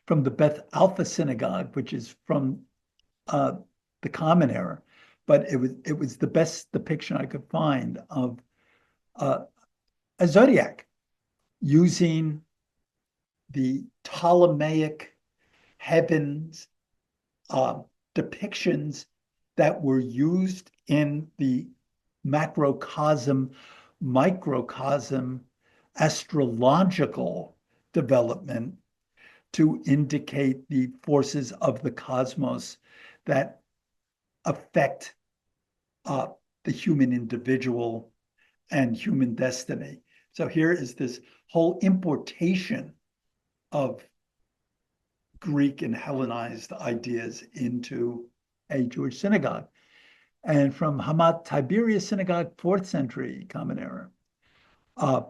from the Beth Alpha Synagogue, which is from the Common Era, but it was the best depiction I could find of a zodiac using the Ptolemaic heavens depictions that were used in the macrocosm, microcosm astrological development to indicate the forces of the cosmos that affect the human individual and human destiny. So here is this whole importation of Greek and Hellenized ideas into a Jewish synagogue. And from Hamat Tiberias Synagogue, 4th century Common Era. Uh,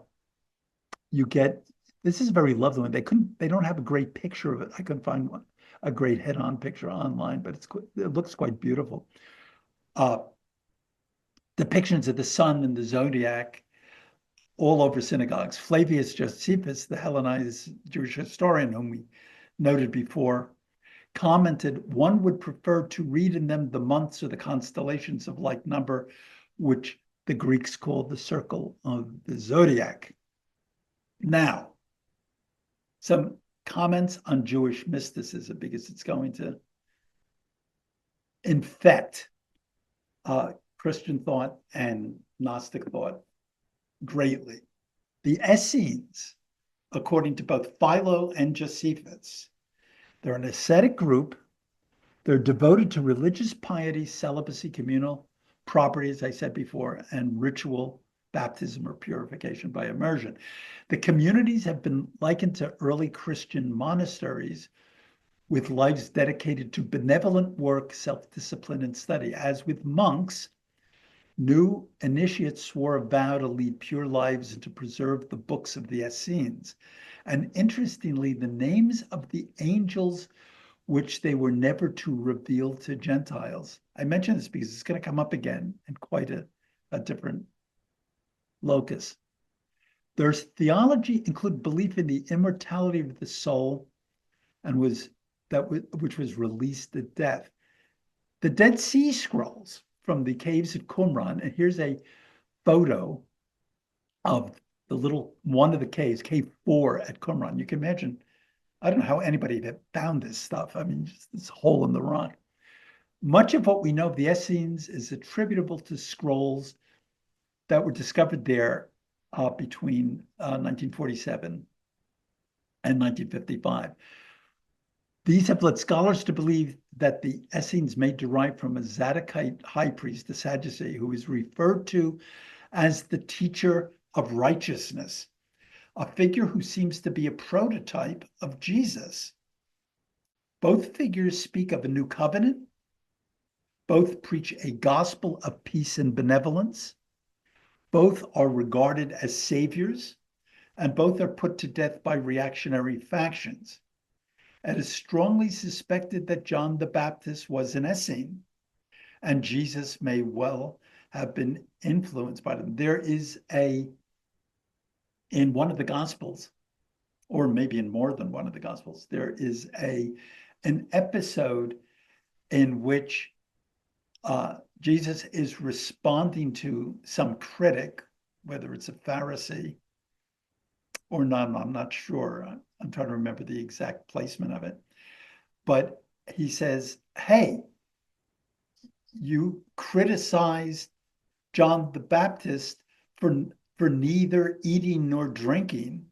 you get this is a very lovely one. They don't have a great picture of it. I couldn't find one, a great head-on picture online, but it looks quite beautiful. Uh, Depictions of the sun and the zodiac all over synagogues. Flavius Josephus, the Hellenized Jewish historian whom we noted before, commented one would prefer to read in them the months or the constellations of like number, which the Greeks called the circle of the zodiac. Now, some comments on Jewish mysticism, because it's going to infect Christian thought and Gnostic thought greatly. The Essenes, according to both Philo and Josephus, they're an ascetic group. They're devoted to religious piety, celibacy, communal property, as I said before, and ritual baptism or purification by immersion. The communities have been likened to early Christian monasteries with lives dedicated to benevolent work, self-discipline, and study. As with monks, new initiates swore a vow to lead pure lives and to preserve the books of the Essenes. And interestingly, the names of the angels which they were never to reveal to Gentiles. I mention this because it's going to come up again in quite a different locus. Their theology included belief in the immortality of the soul and which was released at death. The Dead Sea Scrolls from the caves at Qumran, and here's a photo of the little one of the caves, cave 4 at Qumran. You can imagine, I don't know how anybody had found this stuff. I mean, just this hole in the rock. Much of what we know of the Essenes is attributable to scrolls that were discovered there between 1947 and 1955. These have led scholars to believe that the Essenes may derive from a Zadokite high priest, the Sadducee, who is referred to as the teacher of righteousness, a figure who seems to be a prototype of Jesus. Both figures speak of a new covenant. Both preach a gospel of peace and benevolence. Both are regarded as saviors, and both are put to death by reactionary factions. It is strongly suspected that John the Baptist was an Essene, and Jesus may well have been influenced by them. There is in one of the Gospels, or maybe in more than one of the Gospels, there is an episode in which Jesus is responding to some critic, whether it's a Pharisee or not, I'm not sure. I'm trying to remember the exact placement of it. But he says, hey, you criticized John the Baptist for neither eating nor drinking,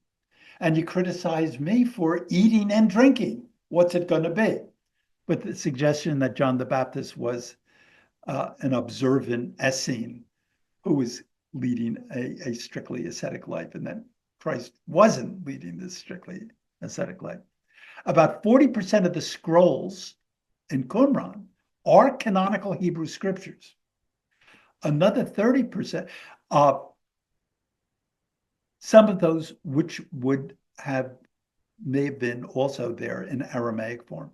and you criticize me for eating and drinking. What's it going to be? With the suggestion that John the Baptist was an observant Essene who was leading a strictly ascetic life, and that Christ wasn't leading this strictly ascetic life. About 40% of the scrolls in Qumran are canonical Hebrew scriptures. Another 30%, some of those which may have been also there in Aramaic form.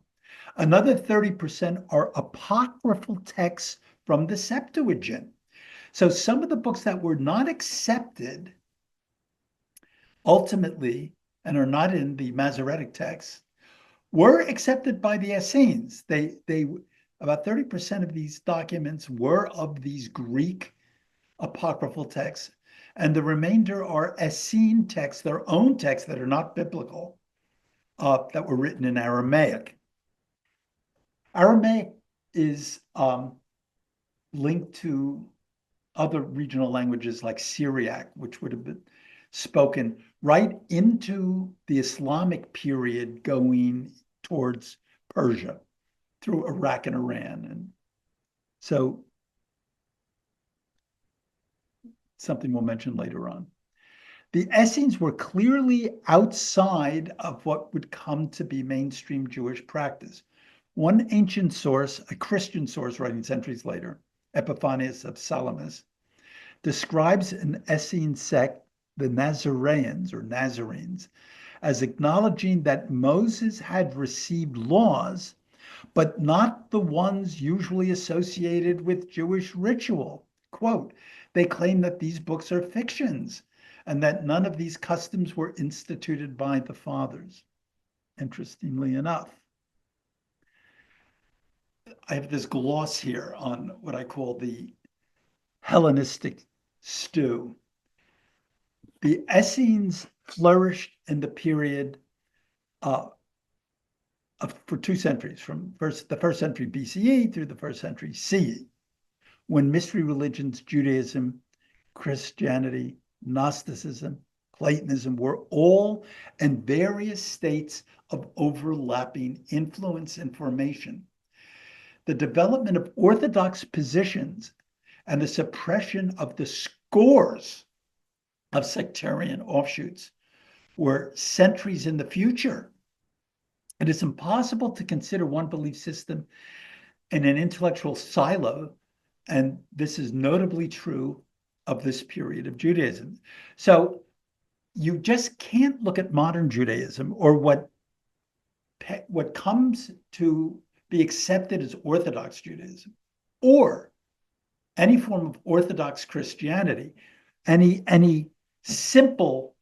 Another 30% are apocryphal texts from the Septuagint. So some of the books that were not accepted ultimately and are not in the Masoretic text were accepted by the Essenes. They about 30% of these documents were of these Greek apocryphal texts, and the remainder are Essene texts, their own texts that are not biblical, that were written in Aramaic. Aramaic is linked to other regional languages like Syriac, which would have been spoken right into the Islamic period going towards Persia through Iraq and Iran. And so something we'll mention later on. The Essenes were clearly outside of what would come to be mainstream Jewish practice. One ancient source, a Christian source writing centuries later, Epiphanius of Salamis, describes an Essene sect the Nazareans or Nazarenes, as acknowledging that Moses had received laws, but not the ones usually associated with Jewish ritual. Quote, they claim that these books are fictions and that none of these customs were instituted by the fathers. Interestingly enough, I have this gloss here on what I call the Hellenistic stew. The Essenes flourished in the period for 2 centuries, from the first century BCE through the first century CE, when mystery religions, Judaism, Christianity, Gnosticism, Platonism were all in various states of overlapping influence and formation. The development of orthodox positions and the suppression of the scores of sectarian offshoots were centuries in the future. It is impossible to consider one belief system in an intellectual silo, and this is notably true of this period of Judaism. So you just can't look at modern Judaism or what comes to be accepted as Orthodox Judaism or any form of Orthodox Christianity, any simple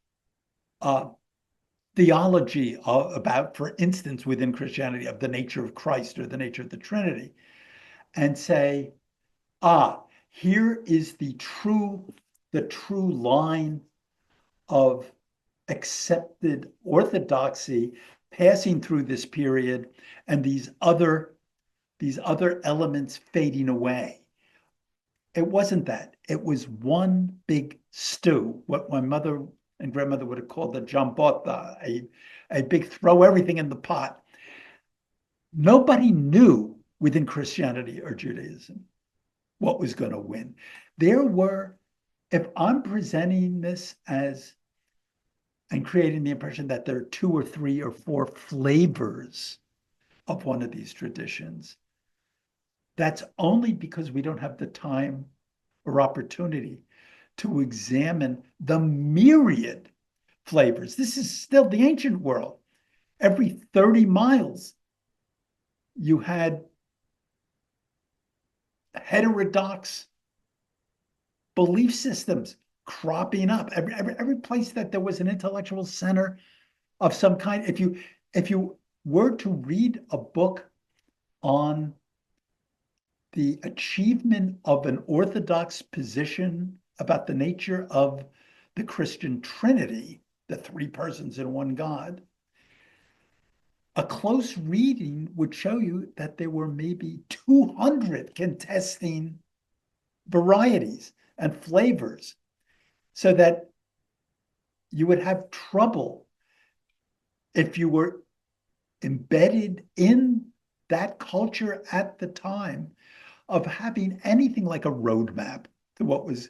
theology about, for instance, within Christianity, of the nature of Christ or the nature of the Trinity, and say, here is the true line of accepted orthodoxy passing through this period, and these other elements fading away. It wasn't that. It was one big stew, what my mother and grandmother would have called the jambota, a big throw everything in the pot. Nobody knew within Christianity or Judaism what was going to win. If I'm presenting this as and creating the impression that there are 2 or 3 or 4 flavors of one of these traditions, that's only because we don't have the time or opportunity to examine the myriad flavors. This is still the ancient world. Every 30 miles, you had heterodox belief systems cropping up. Every place that there was an intellectual center of some kind. If you were to read a book on the achievement of an orthodox position about the nature of the Christian Trinity, the 3 persons in one God, a close reading would show you that there were maybe 200 contesting varieties and flavors, so that you would have trouble if you were embedded in that culture at the time of having anything like a roadmap to what was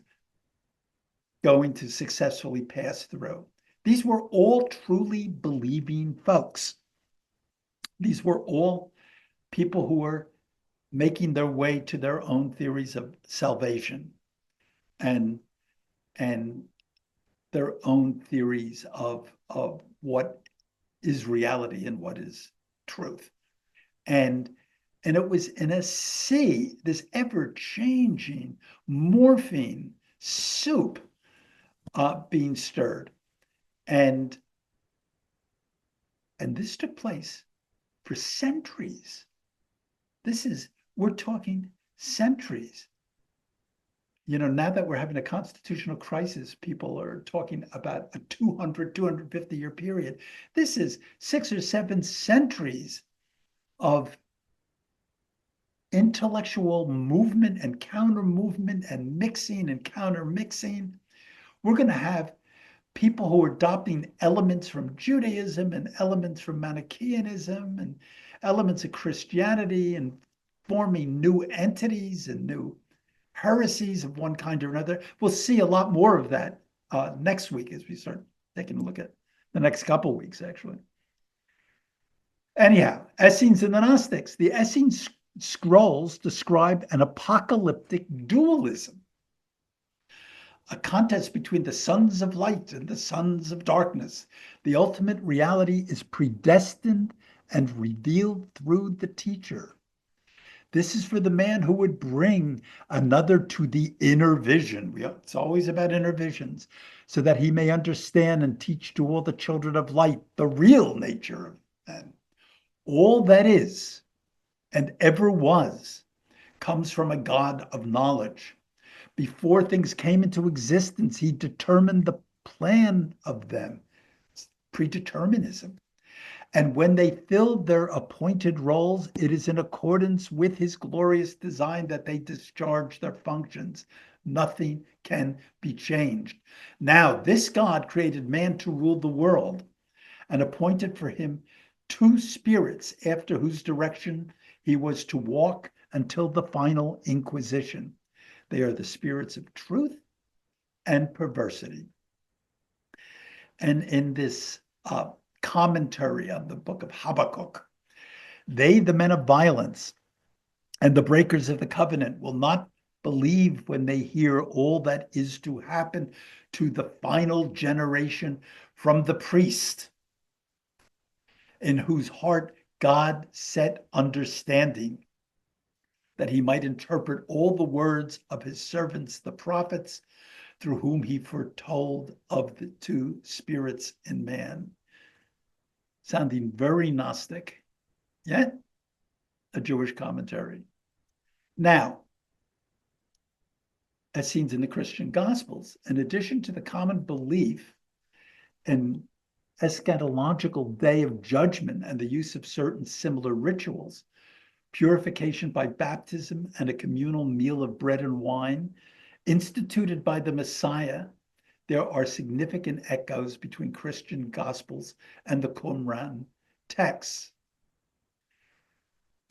going to successfully pass through. These were all truly believing folks. These were all people who were making their way to their own theories of salvation and their own theories of what is reality and what is truth. And it was in a sea, this ever-changing, morphing soup being stirred. And this took place for centuries. We're talking centuries. Now that we're having a constitutional crisis, people are talking about a 250-year period. This is 6 or 7 centuries of intellectual movement and counter movement and mixing and counter mixing. We're going to have people who are adopting elements from Judaism and elements from Manichaeanism and elements of Christianity and forming new entities and new heresies of one kind or another. We'll see a lot more of that next week as we start taking a look at the next couple of weeks, actually. Anyhow, Essenes and the Gnostics. The Essene scrolls describe an apocalyptic dualism. a contest between the sons of light and the sons of darkness. The ultimate reality is predestined and revealed through the teacher. This is for the man who would bring another to the inner vision. It's always about inner visions, so that he may understand and teach to all the children of light the real nature of man. All that is and ever was comes from a God of knowledge. Before things came into existence, he determined the plan of them. It's predeterminism. And when they filled their appointed roles, it is in accordance with his glorious design that they discharge their functions. Nothing can be changed. Now, this God created man to rule the world and appointed for him two spirits after whose direction he was to walk until the final inquisition. They are the spirits of truth and perversity. And in this commentary on the book of Habakkuk, they, the men of violence and the breakers of the covenant, will not believe when they hear all that is to happen to the final generation from the priest, in whose heart God set understanding, that he might interpret all the words of his servants, the prophets, through whom he foretold of the two spirits in man. Sounding very Gnostic, yet a Jewish commentary. Now, as seen in the Christian Gospels, in addition to the common belief in eschatological day of judgment and the use of certain similar rituals, purification by baptism and a communal meal of bread and wine, instituted by the Messiah, there are significant echoes between Christian Gospels and the Qumran texts.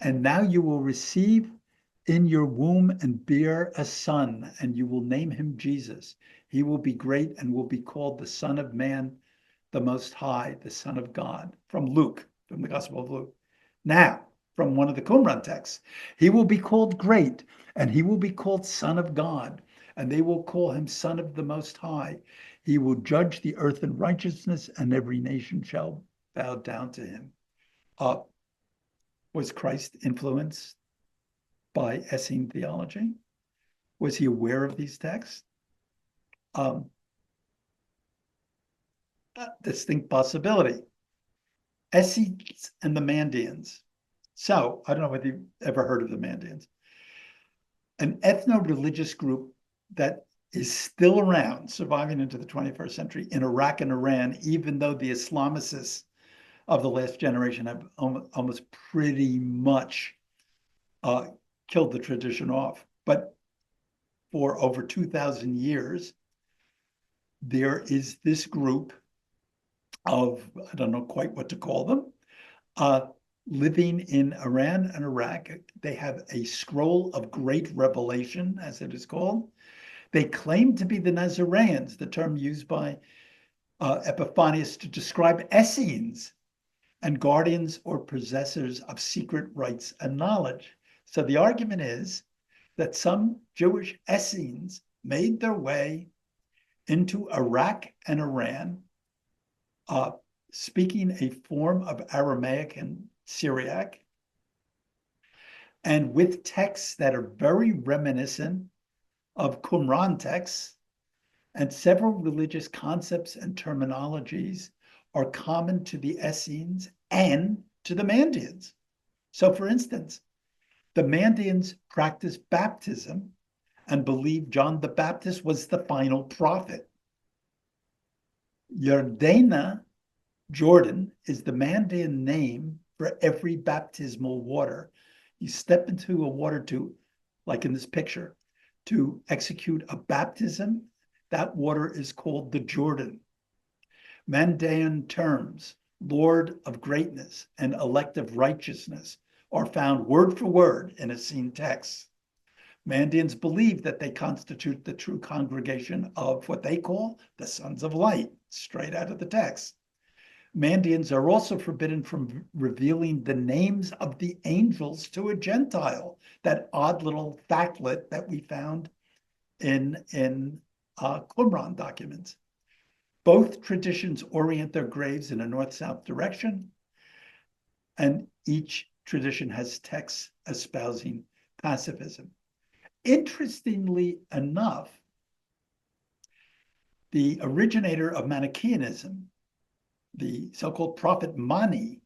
And now you will receive in your womb and bear a son, and you will name him Jesus. He will be great and will be called the Son of Man, the Most High, the Son of God. From Luke, from the Gospel of Luke. Now, from one of the Qumran texts, he will be called great, and he will be called Son of God, and they will call him Son of the Most High. He will judge the earth in righteousness, and every nation shall bow down to him. Was Christ influenced by Essene theology? Was he aware of these texts? Distinct possibility. Essenes and the Mandeans. So, I don't know whether you've ever heard of the Mandeans. An ethno-religious group that is still around, surviving into the 21st century in Iraq and Iran, even though the Islamicists of the last generation have almost pretty much killed the tradition off. But for over 2,000 years, there is this group of, I don't know quite what to call them, living in Iran and Iraq. They have a scroll of great revelation, as it is called. They claim to be the Nazareans, the term used by Epiphanius to describe Essenes and guardians or possessors of secret rights and knowledge. So the argument is that some Jewish Essenes made their way into Iraq and Iran, speaking a form of Aramaic and Syriac, and with texts that are very reminiscent of Qumran texts, and several religious concepts and terminologies are common to the Essenes and to the Mandeans. So, for instance, the Mandeans practiced baptism and believed John the Baptist was the final prophet. Yerdena, Jordan, is the Mandean name for every baptismal water. You step into a water to, like in this picture, to execute a baptism, that water is called the Jordan. Mandean terms, Lord of greatness and elect of righteousness, are found word for word in Essene texts. Mandeans believe that they constitute the true congregation of what they call the sons of light, straight out of the text. Mandeans are also forbidden from revealing the names of the angels to a Gentile, that odd little factlet that we found in Qumran documents. Both traditions orient their graves in a north-south direction, and each tradition has texts espousing pacifism. Interestingly enough, the originator of Manichaeism, the so-called prophet Mani,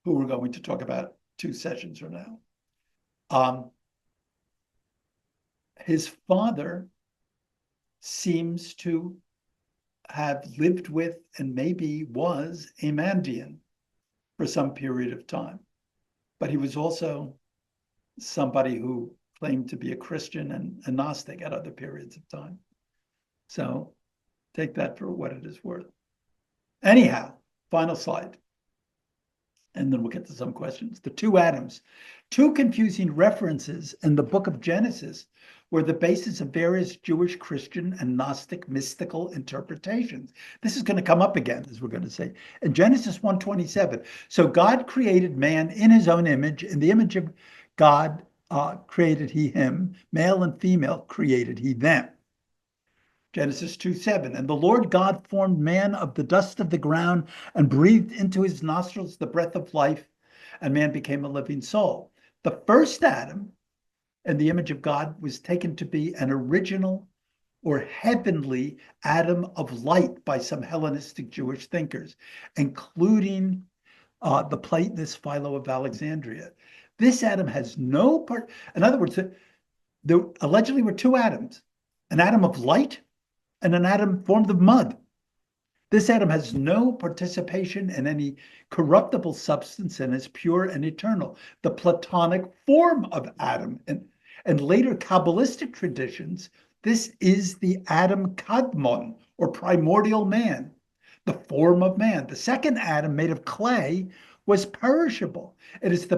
who we're going to talk about 2 sessions from now, his father seems to have lived with and maybe was a Mandean for some period of time. But he was also somebody who claimed to be a Christian and a Gnostic at other periods of time. So take that for what it is worth. Anyhow, final slide. And then we'll get to some questions. The 2 Adams. 2 confusing references in the book of Genesis were the basis of various Jewish, Christian, and Gnostic mystical interpretations. This is going to come up again, as we're going to say. In Genesis 1:27, so God created man in his own image. In the image of God created he him. Male and female created he them. Genesis 2:7, and the Lord God formed man of the dust of the ground and breathed into his nostrils the breath of life, and man became a living soul. The first Adam, in the image of God, was taken to be an original or heavenly Adam of light by some Hellenistic Jewish thinkers, including the Platonist Philo of Alexandria. This Adam has no part. In other words, there allegedly were 2 Adams, an Adam of light and an atom formed of mud. This atom has no participation in any corruptible substance and is pure and eternal. The Platonic form of Adam. And later Kabbalistic traditions, this is the Adam Kadmon, or primordial man, the form of man. The second Adam, made of clay, was perishable. It is the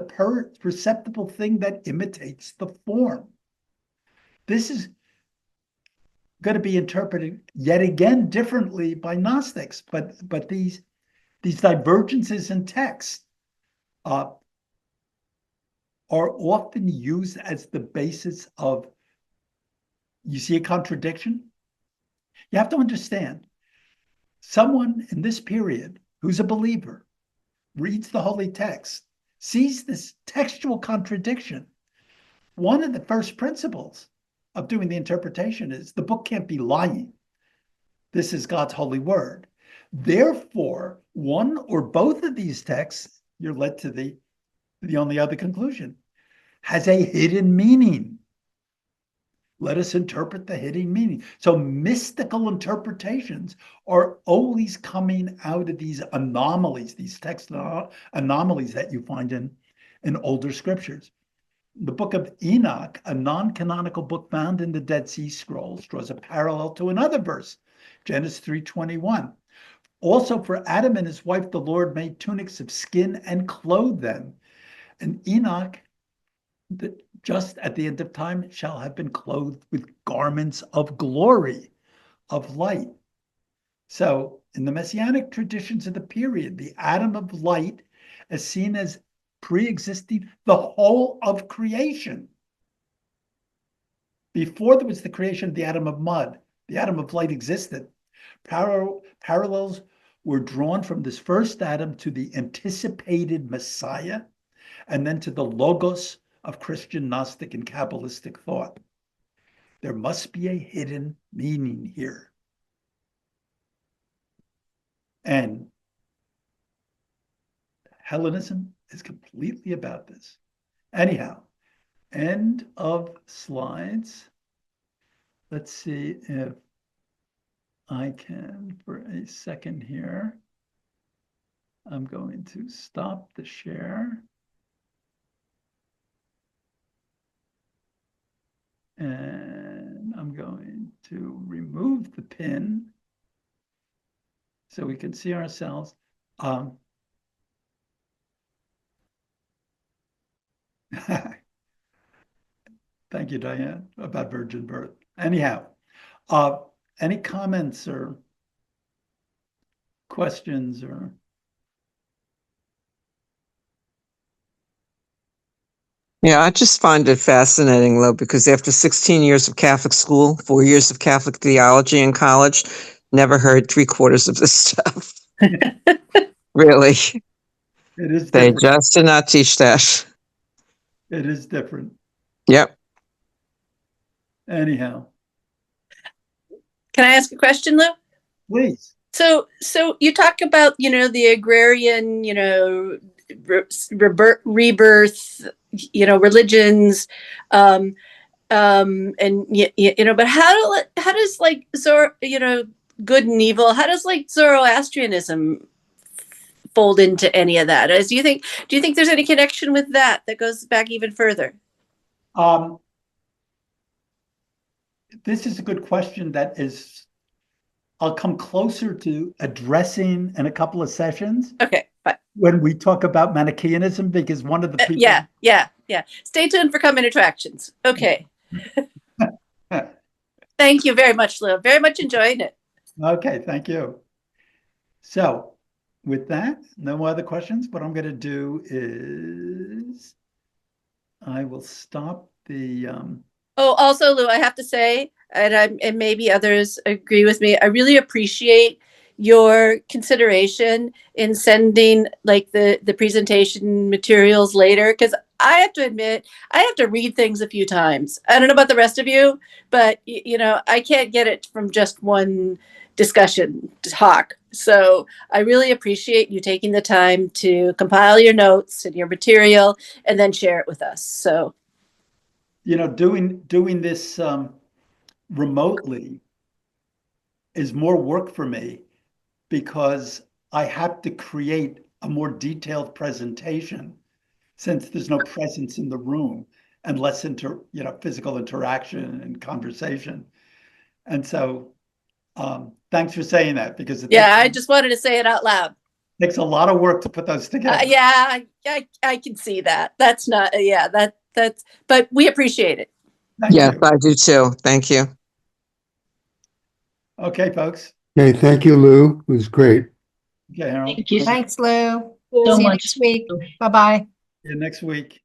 perceptible thing that imitates the form. This is going to be interpreted yet again differently by Gnostics, but these divergences in text are often used as the basis of, you see a contradiction? You have to understand, someone in this period who's a believer reads the holy text, sees this textual contradiction. One of the first principles of doing the interpretation is the book can't be lying. This is God's holy word. Therefore, one or both of these texts, you're led to the only other conclusion, has a hidden meaning. Let us interpret the hidden meaning. So mystical interpretations are always coming out of these anomalies, these text anomalies that you find in older scriptures. The book of Enoch, a non-canonical book found in the Dead Sea Scrolls, draws a parallel to another verse, Genesis 3:21. Also for Adam and his wife, the Lord made tunics of skin and clothed them. And Enoch, just at the end of time, shall have been clothed with garments of glory, of light. So in the Messianic traditions of the period, the Adam of light is seen as pre-existing the whole of creation. Before there was the creation of the atom of mud, the atom of light existed. Parallels were drawn from this first Adam to the anticipated Messiah, and then to the logos of Christian, Gnostic, and Kabbalistic thought. There must be a hidden meaning here. And Hellenism is completely about this. Anyhow, end of slides. Let's see if I can, for a second here. I'm going to stop the share. And I'm going to remove the pin so we can see ourselves. Thank you, Diane, about virgin birth. Anyhow, any comments or questions or? Yeah, I just find it fascinating, Lou, because after 16 years of Catholic school, 4 years of Catholic theology in college, never heard 3/4 of this stuff. Really. It is They different. just did not teach that. It is different. Yep. Anyhow, Can I ask a question, Lou? please. So you talk about, the agrarian, rebirth, religions, and but how does like good and evil? How does like Zoroastrianism fold into any of that? Do you think there's any connection with that goes back even further? This is a good question that I'll come closer to addressing in a couple of sessions. Okay, fine. When we talk about Manichaeanism, because one of the people. Yeah. Stay tuned for coming attractions. Okay. Thank you very much, Lou. Very much enjoying it. Okay, thank you. So with that, no other questions. What I'm going to do is I will stop the. Oh, also, Lou, I have to say, and maybe others agree with me, I really appreciate your consideration in sending like the presentation materials later, because I have to admit, I have to read things a few times. I don't know about the rest of you, but I can't get it from just one discussion talk. So I really appreciate you taking the time to compile your notes and your material and then share it with us. So doing this remotely is more work for me because I have to create a more detailed presentation since there's no presence in the room and less physical interaction and conversation. And so thanks for saying that, because I just wanted to say it out loud. Takes a lot of work to put those together. Yeah, I can see that. That's not, but we appreciate it. Thank Yes, you. I do too. Thank you. Okay, folks. Okay, thank you, Lou. It was great. Okay, Harold. Thank you Thanks, Lou. so See you much. next week. Bye-bye. See you next week.